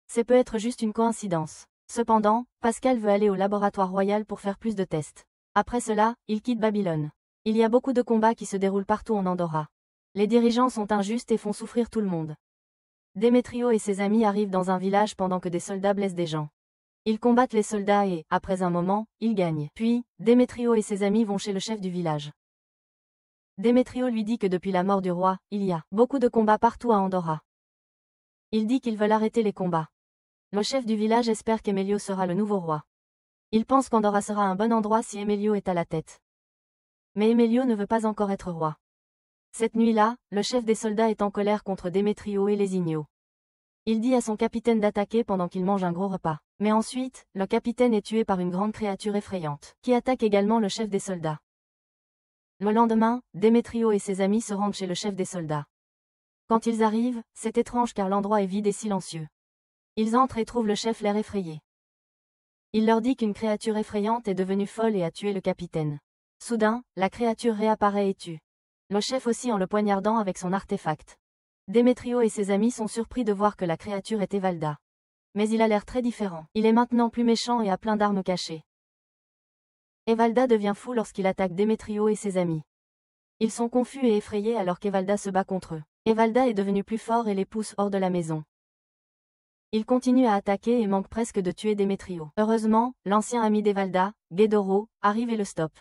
C'est peut être juste une coïncidence. Cependant, Pascal veut aller au laboratoire royal pour faire plus de tests. Après cela, il quitte Babylone. Il y a beaucoup de combats qui se déroulent partout en Andorra. Les dirigeants sont injustes et font souffrir tout le monde. Demetrio et ses amis arrivent dans un village pendant que des soldats blessent des gens. Ils combattent les soldats et, après un moment, ils gagnent. Puis, Demetrio et ses amis vont chez le chef du village. Demetrio lui dit que depuis la mort du roi, il y a beaucoup de combats partout à Andorra. Il dit qu'ils veulent arrêter les combats. Le chef du village espère qu'Emilio sera le nouveau roi. Il pense qu'Andorra sera un bon endroit si Emilio est à la tête. Mais Emilio ne veut pas encore être roi. Cette nuit-là, le chef des soldats est en colère contre Demetrio et les Ignos. Il dit à son capitaine d'attaquer pendant qu'il mange un gros repas. Mais ensuite, le capitaine est tué par une grande créature effrayante, qui attaque également le chef des soldats. Le lendemain, Demetrio et ses amis se rendent chez le chef des soldats. Quand ils arrivent, c'est étrange car l'endroit est vide et silencieux. Ils entrent et trouvent le chef l'air effrayé. Il leur dit qu'une créature effrayante est devenue folle et a tué le capitaine. Soudain, la créature réapparaît et tue le chef aussi en le poignardant avec son artefact. Demetrio et ses amis sont surpris de voir que la créature est Evalda. Mais il a l'air très différent. Il est maintenant plus méchant et a plein d'armes cachées. Evalda devient fou lorsqu'il attaque Demetrio et ses amis. Ils sont confus et effrayés alors qu'Evalda se bat contre eux. Evalda est devenu plus fort et les pousse hors de la maison. Il continue à attaquer et manque presque de tuer Demetrio. Heureusement, l'ancien ami d'Evalda, Ghedoro, arrive et le stoppe.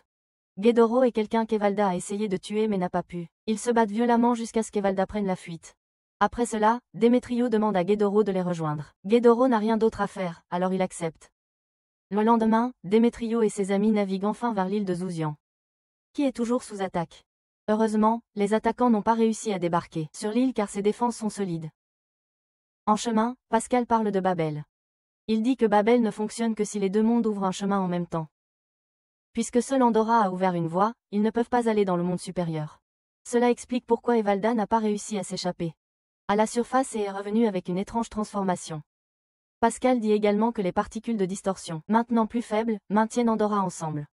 Ghedoro est quelqu'un qu'Evalda a essayé de tuer mais n'a pas pu. Ils se battent violemment jusqu'à ce qu'Evalda prenne la fuite. Après cela, Demetrio demande à Ghedoro de les rejoindre. Ghedoro n'a rien d'autre à faire, alors il accepte. Le lendemain, Demetrio et ses amis naviguent enfin vers l'île de Zouzian, qui est toujours sous attaque. Heureusement, les attaquants n'ont pas réussi à débarquer sur l'île car ses défenses sont solides. En chemin, Pascal parle de Babel. Il dit que Babel ne fonctionne que si les deux mondes ouvrent un chemin en même temps. Puisque seul Andorra a ouvert une voie, ils ne peuvent pas aller dans le monde supérieur. Cela explique pourquoi Evalda n'a pas réussi à s'échapper à la surface et est revenu avec une étrange transformation. Pascal dit également que les particules de distorsion, maintenant plus faibles, maintiennent Andorra ensemble.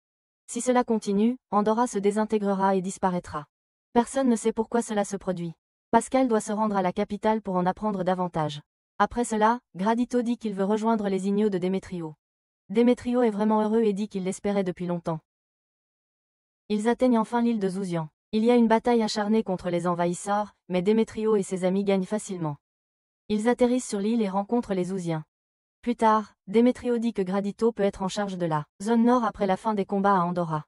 Si cela continue, Andorra se désintégrera et disparaîtra. Personne ne sait pourquoi cela se produit. Pascal doit se rendre à la capitale pour en apprendre davantage. Après cela, Gradito dit qu'il veut rejoindre les Ignos de Demetrio. Demetrio est vraiment heureux et dit qu'il l'espérait depuis longtemps. Ils atteignent enfin l'île de Zouzian. Il y a une bataille acharnée contre les envahisseurs, mais Demetrio et ses amis gagnent facilement. Ils atterrissent sur l'île et rencontrent les Zouziens. Plus tard, Demetrio dit que Gradito peut être en charge de la zone nord après la fin des combats à Andorra.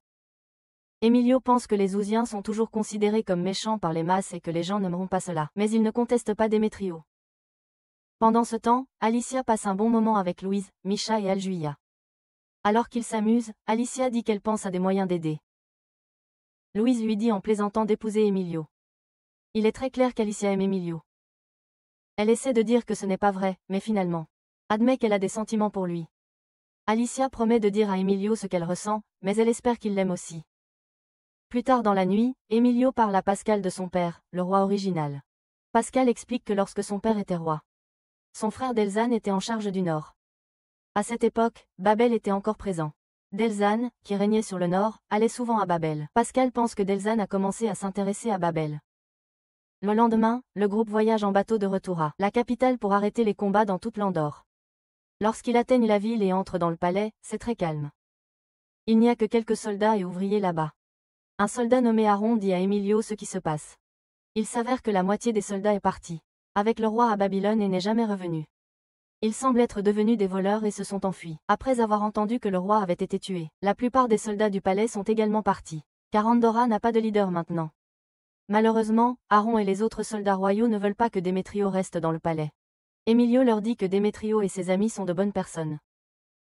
Emilio pense que les Zouziens sont toujours considérés comme méchants par les masses et que les gens n'aimeront pas cela, mais il ne conteste pas Demetrio. Pendant ce temps, Alicia passe un bon moment avec Louise, Misha et Aljuia. Alors qu'ils s'amusent, Alicia dit qu'elle pense à des moyens d'aider. Louise lui dit en plaisantant d'épouser Emilio. Il est très clair qu'Alicia aime Emilio. Elle essaie de dire que ce n'est pas vrai, mais finalement, admet qu'elle a des sentiments pour lui. Alicia promet de dire à Emilio ce qu'elle ressent, mais elle espère qu'il l'aime aussi. Plus tard dans la nuit, Emilio parle à Pascal de son père, le roi original. Pascal explique que lorsque son père était roi, son frère Delzane était en charge du nord. À cette époque, Babel était encore présent. Delzane, qui régnait sur le nord, allait souvent à Babel. Pascal pense que Delzane a commencé à s'intéresser à Babel. Le lendemain, le groupe voyage en bateau de retour à la capitale pour arrêter les combats dans toute l'Andorre. Lorsqu'il atteigne la ville et entre dans le palais, c'est très calme. Il n'y a que quelques soldats et ouvriers là-bas. Un soldat nommé Aaron dit à Emilio ce qui se passe. Il s'avère que la moitié des soldats est partie avec le roi à Babylone et n'est jamais revenu. Ils semblent être devenus des voleurs et se sont enfuis. Après avoir entendu que le roi avait été tué, la plupart des soldats du palais sont également partis. Car Andorra n'a pas de leader maintenant. Malheureusement, Aaron et les autres soldats royaux ne veulent pas que Démétrio reste dans le palais. Emilio leur dit que Démétrio et ses amis sont de bonnes personnes.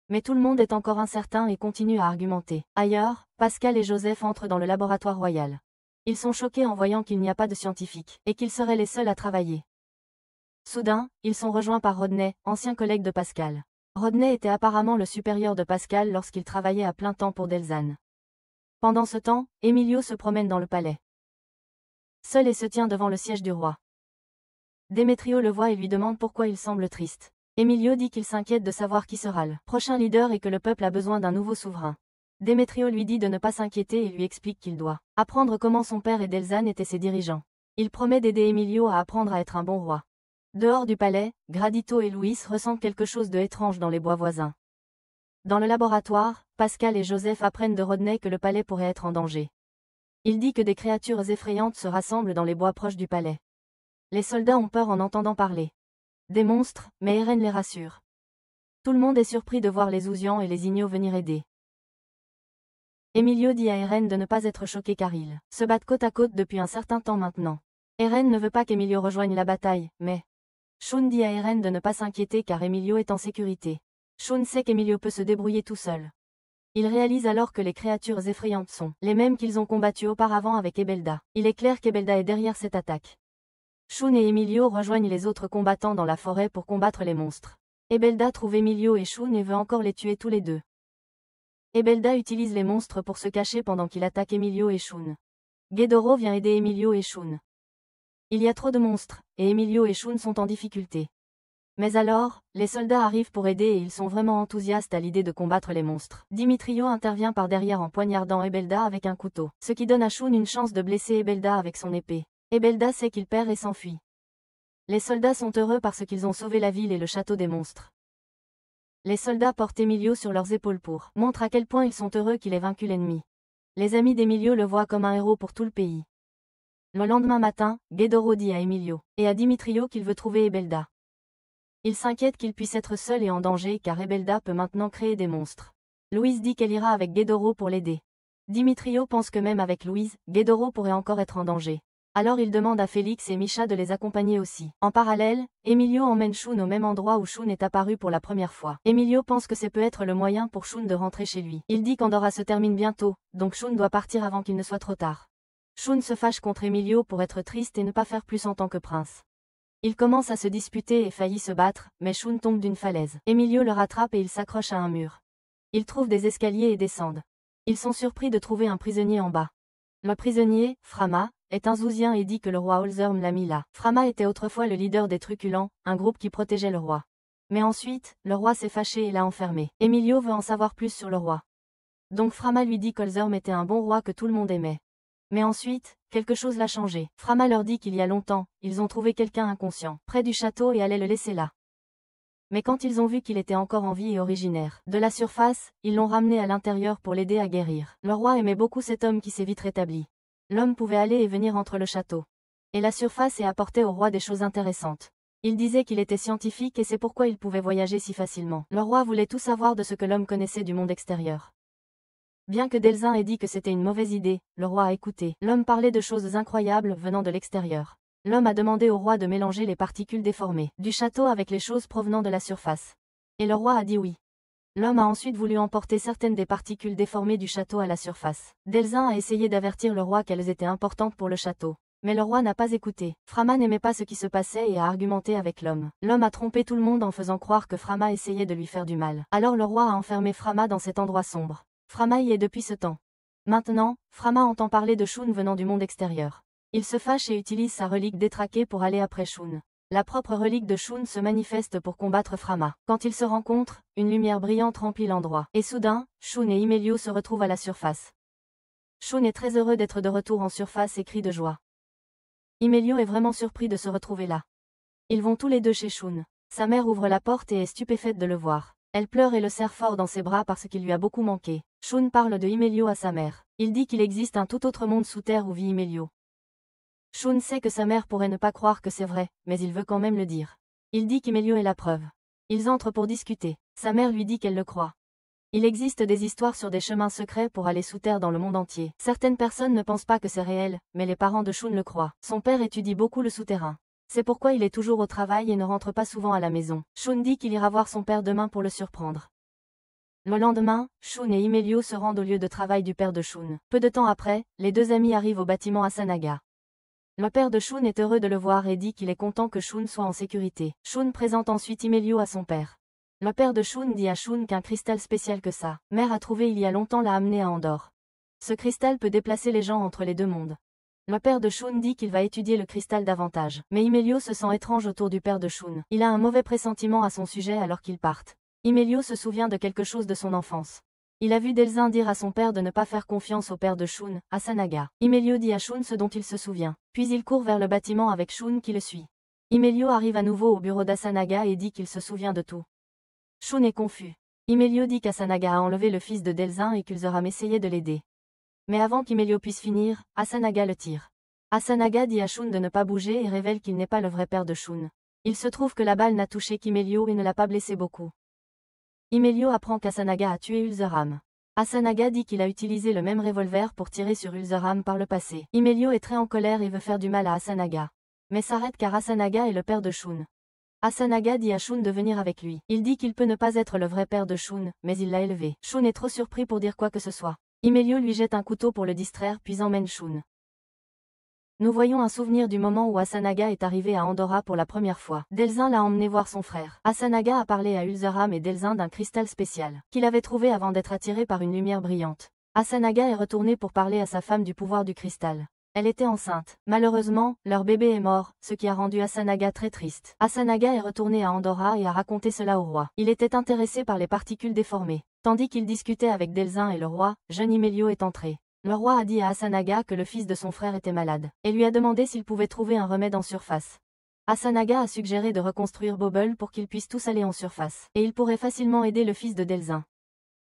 Mais tout le monde est encore incertain et continue à argumenter. Ailleurs, Pascal et Joseph entrent dans le laboratoire royal. Ils sont choqués en voyant qu'il n'y a pas de scientifiques, et qu'ils seraient les seuls à travailler. Soudain, ils sont rejoints par Rodney, ancien collègue de Pascal. Rodney était apparemment le supérieur de Pascal lorsqu'il travaillait à plein temps pour Delzane. Pendant ce temps, Emilio se promène dans le palais. Seul et se tient devant le siège du roi. Démétrio le voit et lui demande pourquoi il semble triste. Emilio dit qu'il s'inquiète de savoir qui sera le prochain leader et que le peuple a besoin d'un nouveau souverain. Démétrio lui dit de ne pas s'inquiéter et lui explique qu'il doit apprendre comment son père et Delzane étaient ses dirigeants. Il promet d'aider Emilio à apprendre à être un bon roi. Dehors du palais, Gradito et Luis ressentent quelque chose de étrange dans les bois voisins. Dans le laboratoire, Pascal et Joseph apprennent de Rodney que le palais pourrait être en danger. Il dit que des créatures effrayantes se rassemblent dans les bois proches du palais. Les soldats ont peur en entendant parler des monstres, mais Eren les rassure. Tout le monde est surpris de voir les Ouzians et les Ignos venir aider. Emilio dit à Eren de ne pas être choqué car ils se battent côte à côte depuis un certain temps maintenant. Eren ne veut pas qu'Emilio rejoigne la bataille, mais Shun dit à Eren de ne pas s'inquiéter car Emilio est en sécurité. Shun sait qu'Emilio peut se débrouiller tout seul. Il réalise alors que les créatures effrayantes sont les mêmes qu'ils ont combattues auparavant avec Ebelda. Il est clair qu'Ebelda est derrière cette attaque. Shun et Emilio rejoignent les autres combattants dans la forêt pour combattre les monstres. Ebelda trouve Emilio et Shun et veut encore les tuer tous les deux. Ebelda utilise les monstres pour se cacher pendant qu'il attaque Emilio et Shun. Ghedoro vient aider Emilio et Shun. Il y a trop de monstres, et Emilio et Shun sont en difficulté. Mais alors, les soldats arrivent pour aider et ils sont vraiment enthousiastes à l'idée de combattre les monstres. Dimitrio intervient par derrière en poignardant Ebelda avec un couteau, ce qui donne à Shun une chance de blesser Ebelda avec son épée. Ebelda sait qu'il perd et s'enfuit. Les soldats sont heureux parce qu'ils ont sauvé la ville et le château des monstres. Les soldats portent Emilio sur leurs épaules pour montrer à quel point ils sont heureux qu'il ait vaincu l'ennemi. Les amis d'Emilio le voient comme un héros pour tout le pays. Le lendemain matin, Ghedoro dit à Emilio et à Dimitrio qu'il veut trouver Ebelda. Il s'inquiète qu'il puisse être seul et en danger car Ebelda peut maintenant créer des monstres. Louise dit qu'elle ira avec Ghedoro pour l'aider. Dimitrio pense que même avec Louise, Ghedoro pourrait encore être en danger. Alors il demande à Félix et Misha de les accompagner aussi. En parallèle, Emilio emmène Shun au même endroit où Shun est apparu pour la première fois. Emilio pense que c'est peut être le moyen pour Shun de rentrer chez lui. Il dit qu'Andorra se termine bientôt, donc Shun doit partir avant qu'il ne soit trop tard. Shun se fâche contre Emilio pour être triste et ne pas faire plus en tant que prince. Ils commencent à se disputer et faillit se battre, mais Shun tombe d'une falaise. Emilio le rattrape et il s'accroche à un mur. Ils trouvent des escaliers et descendent. Ils sont surpris de trouver un prisonnier en bas. Le prisonnier, Frama, est un Zouzien et dit que le roi Holzerm l'a mis là. Frama était autrefois le leader des Truculents, un groupe qui protégeait le roi. Mais ensuite, le roi s'est fâché et l'a enfermé. Emilio veut en savoir plus sur le roi. Donc Frama lui dit qu'Holzerm était un bon roi que tout le monde aimait. Mais ensuite, quelque chose l'a changé. Frama leur dit qu'il y a longtemps, ils ont trouvé quelqu'un inconscient, près du château et allaient le laisser là. Mais quand ils ont vu qu'il était encore en vie et originaire de la surface, ils l'ont ramené à l'intérieur pour l'aider à guérir. Le roi aimait beaucoup cet homme qui s'est vite rétabli. L'homme pouvait aller et venir entre le château et la surface et apportait au roi des choses intéressantes. Il disait qu'il était scientifique et c'est pourquoi il pouvait voyager si facilement. Le roi voulait tout savoir de ce que l'homme connaissait du monde extérieur. Bien que Delzin ait dit que c'était une mauvaise idée, le roi a écouté. L'homme parlait de choses incroyables venant de l'extérieur. L'homme a demandé au roi de mélanger les particules déformées du château avec les choses provenant de la surface. Et le roi a dit oui. L'homme a ensuite voulu emporter certaines des particules déformées du château à la surface. Delzin a essayé d'avertir le roi qu'elles étaient importantes pour le château. Mais le roi n'a pas écouté. Frama n'aimait pas ce qui se passait et a argumenté avec l'homme. L'homme a trompé tout le monde en faisant croire que Frama essayait de lui faire du mal. Alors le roi a enfermé Frama dans cet endroit sombre. Frama y est depuis ce temps. Maintenant, Frama entend parler de Shun venant du monde extérieur. Il se fâche et utilise sa relique détraquée pour aller après Shun. La propre relique de Shun se manifeste pour combattre Frama. Quand ils se rencontrent, une lumière brillante remplit l'endroit. Et soudain, Shun et Imelio se retrouvent à la surface. Shun est très heureux d'être de retour en surface et crie de joie. Imelio est vraiment surpris de se retrouver là. Ils vont tous les deux chez Shun. Sa mère ouvre la porte et est stupéfaite de le voir. Elle pleure et le serre fort dans ses bras parce qu'il lui a beaucoup manqué. Shun parle de Imelio à sa mère. Il dit qu'il existe un tout autre monde sous terre où vit Imelio. Shun sait que sa mère pourrait ne pas croire que c'est vrai, mais il veut quand même le dire. Il dit qu'Imelio est la preuve. Ils entrent pour discuter. Sa mère lui dit qu'elle le croit. Il existe des histoires sur des chemins secrets pour aller sous terre dans le monde entier. Certaines personnes ne pensent pas que c'est réel, mais les parents de Shun le croient. Son père étudie beaucoup le souterrain. C'est pourquoi il est toujours au travail et ne rentre pas souvent à la maison. Shun dit qu'il ira voir son père demain pour le surprendre. Le lendemain, Shun et Imelio se rendent au lieu de travail du père de Shun. Peu de temps après, les deux amis arrivent au bâtiment Asanaga. Le père de Shun est heureux de le voir et dit qu'il est content que Shun soit en sécurité. Shun présente ensuite Imelio à son père. Le père de Shun dit à Shun qu'un cristal spécial que sa mère a trouvé il y a longtemps l'a amené à Andorre. Ce cristal peut déplacer les gens entre les deux mondes. Le père de Shun dit qu'il va étudier le cristal davantage. Mais Imelio se sent étrange autour du père de Shun. Il a un mauvais pressentiment à son sujet alors qu'ils partent. Imelio se souvient de quelque chose de son enfance. Il a vu Delzin dire à son père de ne pas faire confiance au père de Shun, Asanaga. Imelio dit à Shun ce dont il se souvient. Puis il court vers le bâtiment avec Shun qui le suit. Imelio arrive à nouveau au bureau d'Asanaga et dit qu'il se souvient de tout. Shun est confus. Imelio dit qu'Asanaga a enlevé le fils de Delzin et qu'Ulzeram essayait de l'aider. Mais avant qu'Imelio puisse finir, Asanaga le tire. Asanaga dit à Shun de ne pas bouger et révèle qu'il n'est pas le vrai père de Shun. Il se trouve que la balle n'a touché qu'Imelio et ne l'a pas blessé beaucoup. Imelio apprend qu'Asanaga a tué Ulzeram. Asanaga dit qu'il a utilisé le même revolver pour tirer sur Ulzeram par le passé. Imelio est très en colère et veut faire du mal à Asanaga. Mais s'arrête car Asanaga est le père de Shun. Asanaga dit à Shun de venir avec lui. Il dit qu'il peut ne pas être le vrai père de Shun, mais il l'a élevé. Shun est trop surpris pour dire quoi que ce soit. Imelio lui jette un couteau pour le distraire puis emmène Shun. Nous voyons un souvenir du moment où Asanaga est arrivé à Andorra pour la première fois. Delzin l'a emmené voir son frère. Asanaga a parlé à Ulzeram et Delzin d'un cristal spécial, qu'il avait trouvé avant d'être attiré par une lumière brillante. Asanaga est retourné pour parler à sa femme du pouvoir du cristal. Elle était enceinte. Malheureusement, leur bébé est mort, ce qui a rendu Asanaga très triste. Asanaga est retourné à Andorra et a raconté cela au roi. Il était intéressé par les particules déformées. Tandis qu'il discutait avec Delzin et le roi, jeune Imelio est entré. Le roi a dit à Asanaga que le fils de son frère était malade, et lui a demandé s'il pouvait trouver un remède en surface. Asanaga a suggéré de reconstruire Bobble pour qu'ils puissent tous aller en surface, et il pourrait facilement aider le fils de Delzin.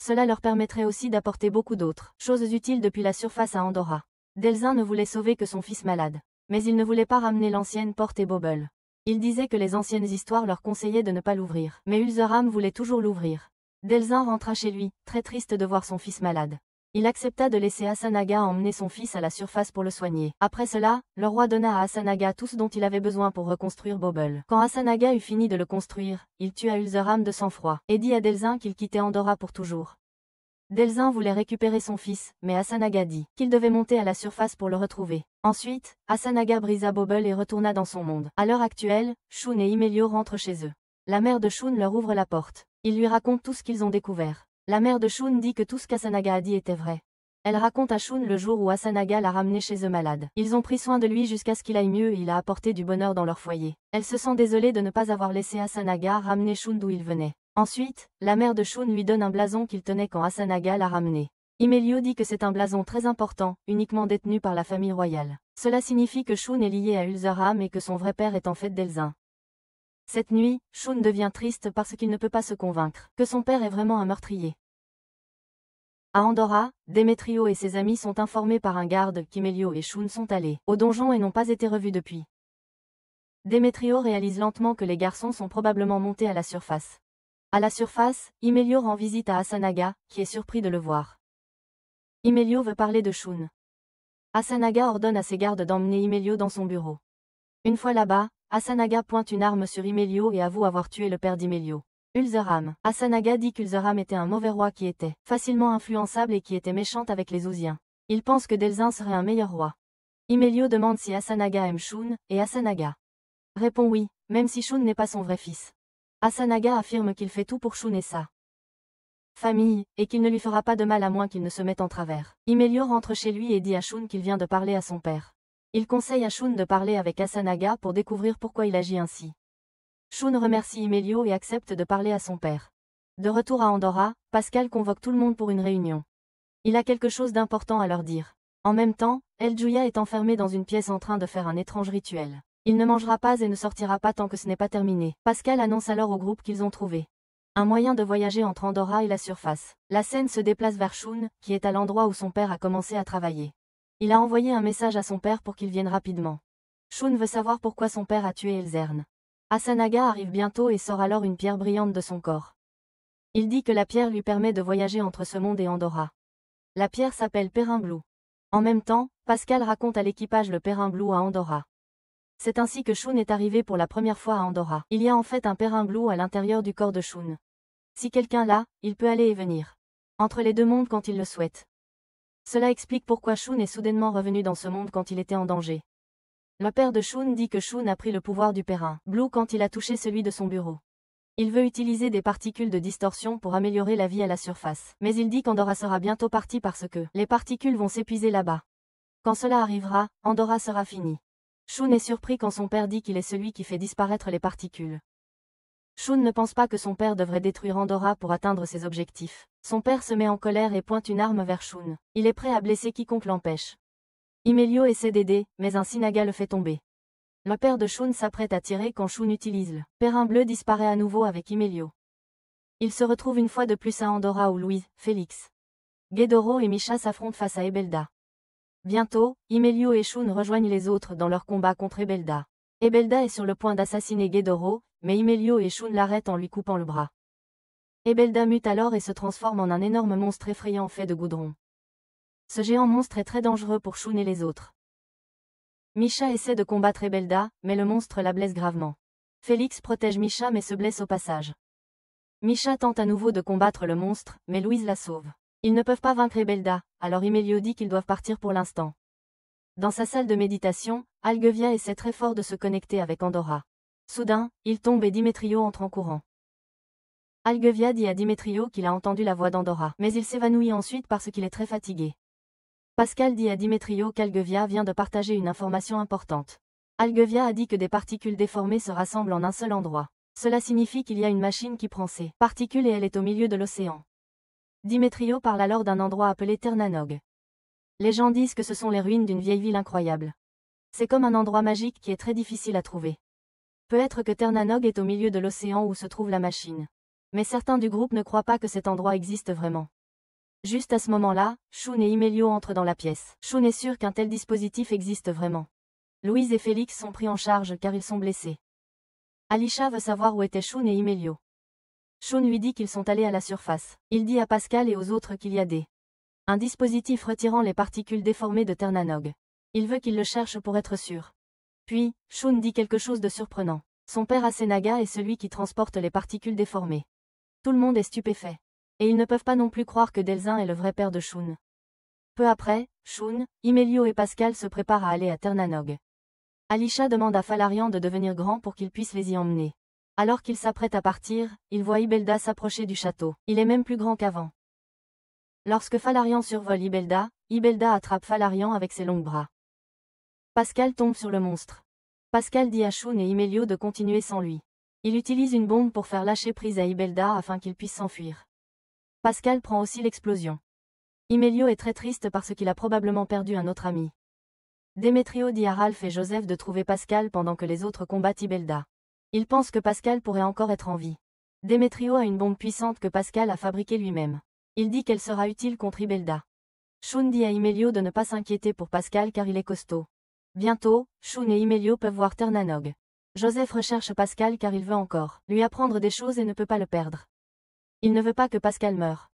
Cela leur permettrait aussi d'apporter beaucoup d'autres choses utiles depuis la surface à Andorra. Delzin ne voulait sauver que son fils malade. Mais il ne voulait pas ramener l'ancienne porte et Bobble. Il disait que les anciennes histoires leur conseillaient de ne pas l'ouvrir. Mais Ulzeram voulait toujours l'ouvrir. Delzin rentra chez lui, très triste de voir son fils malade. Il accepta de laisser Asanaga emmener son fils à la surface pour le soigner. Après cela, le roi donna à Asanaga tout ce dont il avait besoin pour reconstruire Bobble. Quand Asanaga eut fini de le construire, il tua Ulzeram de sang-froid, et dit à Delzin qu'il quittait Andorra pour toujours. Delzin voulait récupérer son fils, mais Asanaga dit qu'il devait monter à la surface pour le retrouver. Ensuite, Asanaga brisa Bobble et retourna dans son monde. À l'heure actuelle, Shun et Imelio rentrent chez eux. La mère de Shun leur ouvre la porte. Ils lui racontent tout ce qu'ils ont découvert. La mère de Shun dit que tout ce qu'Asanaga a dit était vrai. Elle raconte à Shun le jour où Asanaga l'a ramené chez eux malade. Ils ont pris soin de lui jusqu'à ce qu'il aille mieux et il a apporté du bonheur dans leur foyer. Elle se sent désolée de ne pas avoir laissé Asanaga ramener Shun d'où il venait. Ensuite, la mère de Shun lui donne un blason qu'il tenait quand Asanaga l'a ramené. Imelio dit que c'est un blason très important, uniquement détenu par la famille royale. Cela signifie que Shun est lié à Ulzeram et que son vrai père est en fait Delzin. Cette nuit, Shun devient triste parce qu'il ne peut pas se convaincre que son père est vraiment un meurtrier. À Andorra, Demetrio et ses amis sont informés par un garde qu'Imelio et Shun sont allés au donjon et n'ont pas été revus depuis. Demetrio réalise lentement que les garçons sont probablement montés à la surface. À la surface, Imelio rend visite à Asanaga, qui est surpris de le voir. Imelio veut parler de Shun. Asanaga ordonne à ses gardes d'emmener Imelio dans son bureau. Une fois là-bas, Asanaga pointe une arme sur Imelio et avoue avoir tué le père d'Imelio. Ulzeram. Asanaga dit qu'Ulzeram était un mauvais roi qui était facilement influençable et qui était méchante avec les Ouziens. Il pense que Delzin serait un meilleur roi. Imelio demande si Asanaga aime Shun, et Asanaga répond oui, même si Shun n'est pas son vrai fils. Asanaga affirme qu'il fait tout pour Shun et sa famille, et qu'il ne lui fera pas de mal à moins qu'il ne se mette en travers. Imelio rentre chez lui et dit à Shun qu'il vient de parler à son père. Il conseille à Shun de parler avec Asanaga pour découvrir pourquoi il agit ainsi. Shun remercie Imelio et accepte de parler à son père. De retour à Andorra, Pascal convoque tout le monde pour une réunion. Il a quelque chose d'important à leur dire. En même temps, El Juya est enfermé dans une pièce en train de faire un étrange rituel. Il ne mangera pas et ne sortira pas tant que ce n'est pas terminé. Pascal annonce alors au groupe qu'ils ont trouvé un moyen de voyager entre Andorra et la surface. La scène se déplace vers Shun, qui est à l'endroit où son père a commencé à travailler. Il a envoyé un message à son père pour qu'il vienne rapidement. Shun veut savoir pourquoi son père a tué Elzern. Asanaga arrive bientôt et sort alors une pierre brillante de son corps. Il dit que la pierre lui permet de voyager entre ce monde et Andorra. La pierre s'appelle Perrin Blue. En même temps, Pascal raconte à l'équipage le Perrin Blue à Andorra. C'est ainsi que Shun est arrivé pour la première fois à Andorra. Il y a en fait un Perrin Blue à l'intérieur du corps de Shun. Si quelqu'un l'a, il peut aller et venir entre les deux mondes quand il le souhaite. Cela explique pourquoi Shun est soudainement revenu dans ce monde quand il était en danger. Le père de Shun dit que Shun a pris le pouvoir du Perrin Blue quand il a touché celui de son bureau. Il veut utiliser des particules de distorsion pour améliorer la vie à la surface. Mais il dit qu'Andorra sera bientôt partie parce que les particules vont s'épuiser là-bas. Quand cela arrivera, Andorra sera fini. Shun est surpris quand son père dit qu'il est celui qui fait disparaître les particules. Shun ne pense pas que son père devrait détruire Andorra pour atteindre ses objectifs. Son père se met en colère et pointe une arme vers Shun. Il est prêt à blesser quiconque l'empêche. Imelio essaie d'aider, mais un Sinaga le fait tomber. Le père de Shun s'apprête à tirer quand Shun utilise le Perrin bleu disparaît à nouveau avec Imelio. Il se retrouve une fois de plus à Andorra où Louise, Félix, Ghedoro et Misha s'affrontent face à Ebelda. Bientôt, Imelio et Shun rejoignent les autres dans leur combat contre Ebelda. Ebelda est sur le point d'assassiner Ghedoro, mais Imelio et Shun l'arrêtent en lui coupant le bras. Ebelda mute alors et se transforme en un énorme monstre effrayant fait de goudron. Ce géant monstre est très dangereux pour Shun et les autres. Misha essaie de combattre Ebelda, mais le monstre la blesse gravement. Félix protège Misha mais se blesse au passage. Misha tente à nouveau de combattre le monstre, mais Louise la sauve. Ils ne peuvent pas vaincre Ebelda, alors Imelio dit qu'ils doivent partir pour l'instant. Dans sa salle de méditation, Algevia essaie très fort de se connecter avec Andorra. Soudain, il tombe et Dimetrio entre en courant. Algevia dit à Dimetrio qu'il a entendu la voix d'Andorra, mais il s'évanouit ensuite parce qu'il est très fatigué. Pascal dit à Dimetrio qu'Algevia vient de partager une information importante. Algevia a dit que des particules déformées se rassemblent en un seul endroit. Cela signifie qu'il y a une machine qui prend ces particules et elle est au milieu de l'océan. Dimetrio parle alors d'un endroit appelé Ternanog. Les gens disent que ce sont les ruines d'une vieille ville incroyable. C'est comme un endroit magique qui est très difficile à trouver. Peut-être que Ternanog est au milieu de l'océan où se trouve la machine. Mais certains du groupe ne croient pas que cet endroit existe vraiment. Juste à ce moment-là, Shun et Imelio entrent dans la pièce. Shun est sûr qu'un tel dispositif existe vraiment. Louise et Félix sont pris en charge car ils sont blessés. Alisha veut savoir où étaient Shun et Imelio. Shun lui dit qu'ils sont allés à la surface. Il dit à Pascal et aux autres qu'il y a un dispositif retirant les particules déformées de Ternanog. Il veut qu'il le cherche pour être sûr. Puis, Shun dit quelque chose de surprenant. Son père Asenaga est celui qui transporte les particules déformées. Tout le monde est stupéfait. Et ils ne peuvent pas non plus croire que Delzin est le vrai père de Shun. Peu après, Shun, Imelio et Pascal se préparent à aller à Ternanog. Alisha demande à Falarian de devenir grand pour qu'il puisse les y emmener. Alors qu'il s'apprête à partir, il voit Ibelda s'approcher du château. Il est même plus grand qu'avant. Lorsque Falarian survole Ibelda, Ibelda attrape Falarian avec ses longs bras. Pascal tombe sur le monstre. Pascal dit à Shun et Imelio de continuer sans lui. Il utilise une bombe pour faire lâcher prise à Ibelda afin qu'il puisse s'enfuir. Pascal prend aussi l'explosion. Imelio est très triste parce qu'il a probablement perdu un autre ami. Demetrio dit à Ralph et Joseph de trouver Pascal pendant que les autres combattent Ibelda. Il pense que Pascal pourrait encore être en vie. Demetrio a une bombe puissante que Pascal a fabriquée lui-même. Il dit qu'elle sera utile contre Ibelda. Shun dit à Imelio de ne pas s'inquiéter pour Pascal car il est costaud. Bientôt, Shun et Imelio peuvent voir Ternanog. Joseph recherche Pascal car il veut encore lui apprendre des choses et ne peut pas le perdre. Il ne veut pas que Pascal meure.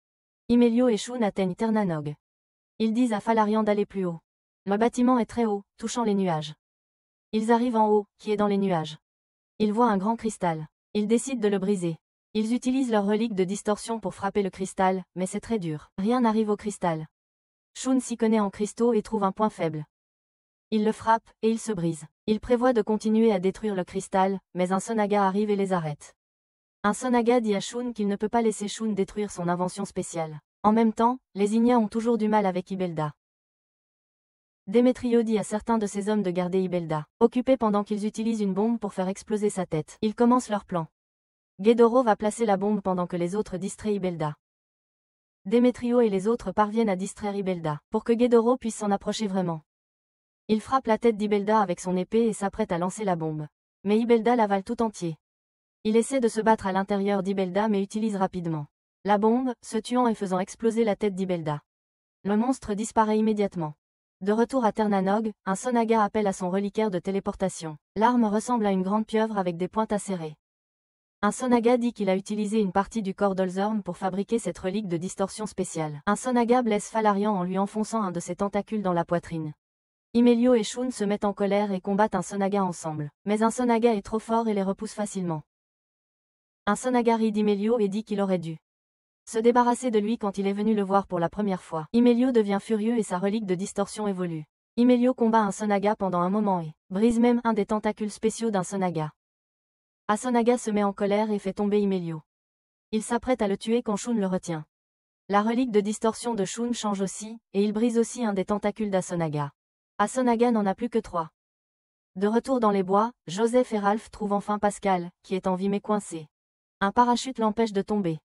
Imelio et Shun atteignent Ternanog. Ils disent à Falarian d'aller plus haut. Le bâtiment est très haut, touchant les nuages. Ils arrivent en haut, qui est dans les nuages. Ils voient un grand cristal. Ils décident de le briser. Ils utilisent leur relique de distorsion pour frapper le cristal, mais c'est très dur. Rien n'arrive au cristal. Shun s'y connaît en cristaux et trouve un point faible. Il le frappe, et il se brise. Il prévoit de continuer à détruire le cristal, mais un Sonaga arrive et les arrête. Un Sonaga dit à Shun qu'il ne peut pas laisser Shun détruire son invention spéciale. En même temps, les Ignas ont toujours du mal avec Ibelda. Demetrio dit à certains de ses hommes de garder Ibelda occupé pendant qu'ils utilisent une bombe pour faire exploser sa tête. Ils commencent leur plan. Ghedoro va placer la bombe pendant que les autres distraient Ibelda. Démétrio et les autres parviennent à distraire Ibelda, pour que Ghidorah puisse s'en approcher vraiment. Il frappe la tête d'Ibelda avec son épée et s'apprête à lancer la bombe. Mais Ibelda l'avale tout entier. Il essaie de se battre à l'intérieur d'Ibelda mais utilise rapidement la bombe, se tuant et faisant exploser la tête d'Ibelda. Le monstre disparaît immédiatement. De retour à Ternanog, un Sonaga appelle à son reliquaire de téléportation. L'arme ressemble à une grande pieuvre avec des pointes acérées. Un Sonaga dit qu'il a utilisé une partie du corps d'Olzorn pour fabriquer cette relique de distorsion spéciale. Un Sonaga blesse Falarian en lui enfonçant un de ses tentacules dans la poitrine. Imelio et Shun se mettent en colère et combattent un Sonaga ensemble. Mais un Sonaga est trop fort et les repousse facilement. Un Sonaga rit d'Imelio et dit qu'il aurait dû se débarrasser de lui quand il est venu le voir pour la première fois. Imelio devient furieux et sa relique de distorsion évolue. Imelio combat un Sonaga pendant un moment et brise même un des tentacules spéciaux d'un Sonaga. Sonaga se met en colère et fait tomber Imelio. Il s'apprête à le tuer quand Shun le retient. La relique de distorsion de Shun change aussi, et il brise aussi un des tentacules d'Asonaga. Asonaga n'en a plus que 3. De retour dans les bois, Joseph et Ralph trouvent enfin Pascal, qui est en vie mais coincé. Un parachute l'empêche de tomber.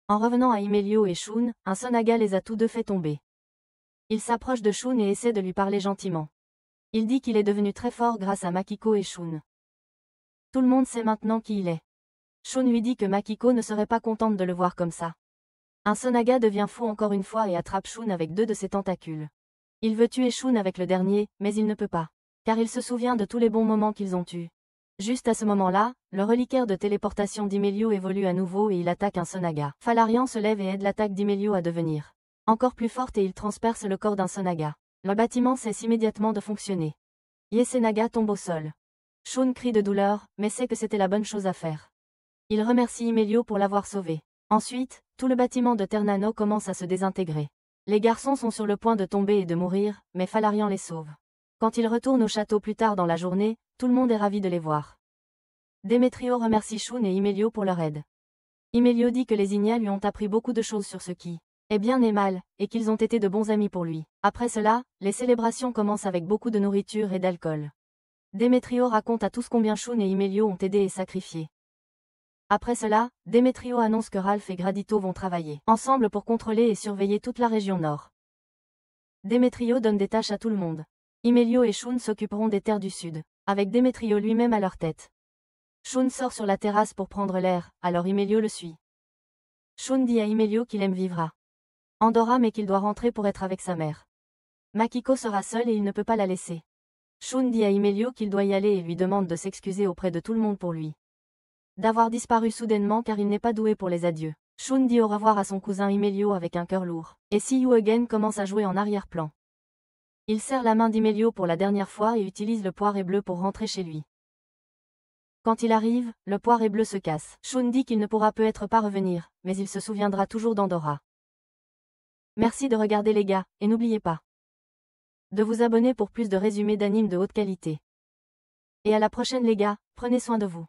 En revenant à Imelio et Shun, un Sonaga les a tous deux fait tomber. Il s'approche de Shun et essaie de lui parler gentiment. Il dit qu'il est devenu très fort grâce à Makiko et Shun. Tout le monde sait maintenant qui il est. Shun lui dit que Makiko ne serait pas contente de le voir comme ça. Un Sonaga devient fou encore une fois et attrape Shun avec 2 de ses tentacules. Il veut tuer Shun avec le dernier, mais il ne peut pas. Car il se souvient de tous les bons moments qu'ils ont eus. Juste à ce moment-là, le reliquaire de téléportation d'Imelio évolue à nouveau et il attaque un Sonaga. Falarian se lève et aide l'attaque d'Imelio à devenir encore plus forte et il transperce le corps d'un Sonaga. Le bâtiment cesse immédiatement de fonctionner. Yesenaga tombe au sol. Shun crie de douleur, mais sait que c'était la bonne chose à faire. Il remercie Imelio pour l'avoir sauvé. Ensuite, tout le bâtiment de Ternano commence à se désintégrer. Les garçons sont sur le point de tomber et de mourir, mais Falarian les sauve. Quand ils retournent au château plus tard dans la journée, tout le monde est ravi de les voir. Démétrio remercie Shun et Imelio pour leur aide. Imelio dit que les Igna lui ont appris beaucoup de choses sur ce qui est bien et mal, et qu'ils ont été de bons amis pour lui. Après cela, les célébrations commencent avec beaucoup de nourriture et d'alcool. Démétrio raconte à tous combien Shun et Imelio ont aidé et sacrifié. Après cela, Démétrio annonce que Ralph et Gradito vont travailler ensemble pour contrôler et surveiller toute la région nord. Démétrio donne des tâches à tout le monde. Imelio et Shun s'occuperont des terres du sud, avec Démétrio lui-même à leur tête. Shun sort sur la terrasse pour prendre l'air, alors Imelio le suit. Shun dit à Imelio qu'il aime vivre à Andorra mais qu'il doit rentrer pour être avec sa mère. Makiko sera seule et il ne peut pas la laisser. Shun dit à Imelio qu'il doit y aller et lui demande de s'excuser auprès de tout le monde pour lui d'avoir disparu soudainement car il n'est pas doué pour les adieux. Shun dit au revoir à son cousin Imelio avec un cœur lourd, et See You Again commence à jouer en arrière-plan. Il serre la main d'Imelio pour la dernière fois et utilise le poiré bleu pour rentrer chez lui. Quand il arrive, le poiré bleu se casse. Shun dit qu'il ne pourra peut-être pas revenir, mais il se souviendra toujours d'Andorra. Merci de regarder les gars, et n'oubliez pas de vous abonner pour plus de résumés d'animes de haute qualité. Et à la prochaine les gars, prenez soin de vous.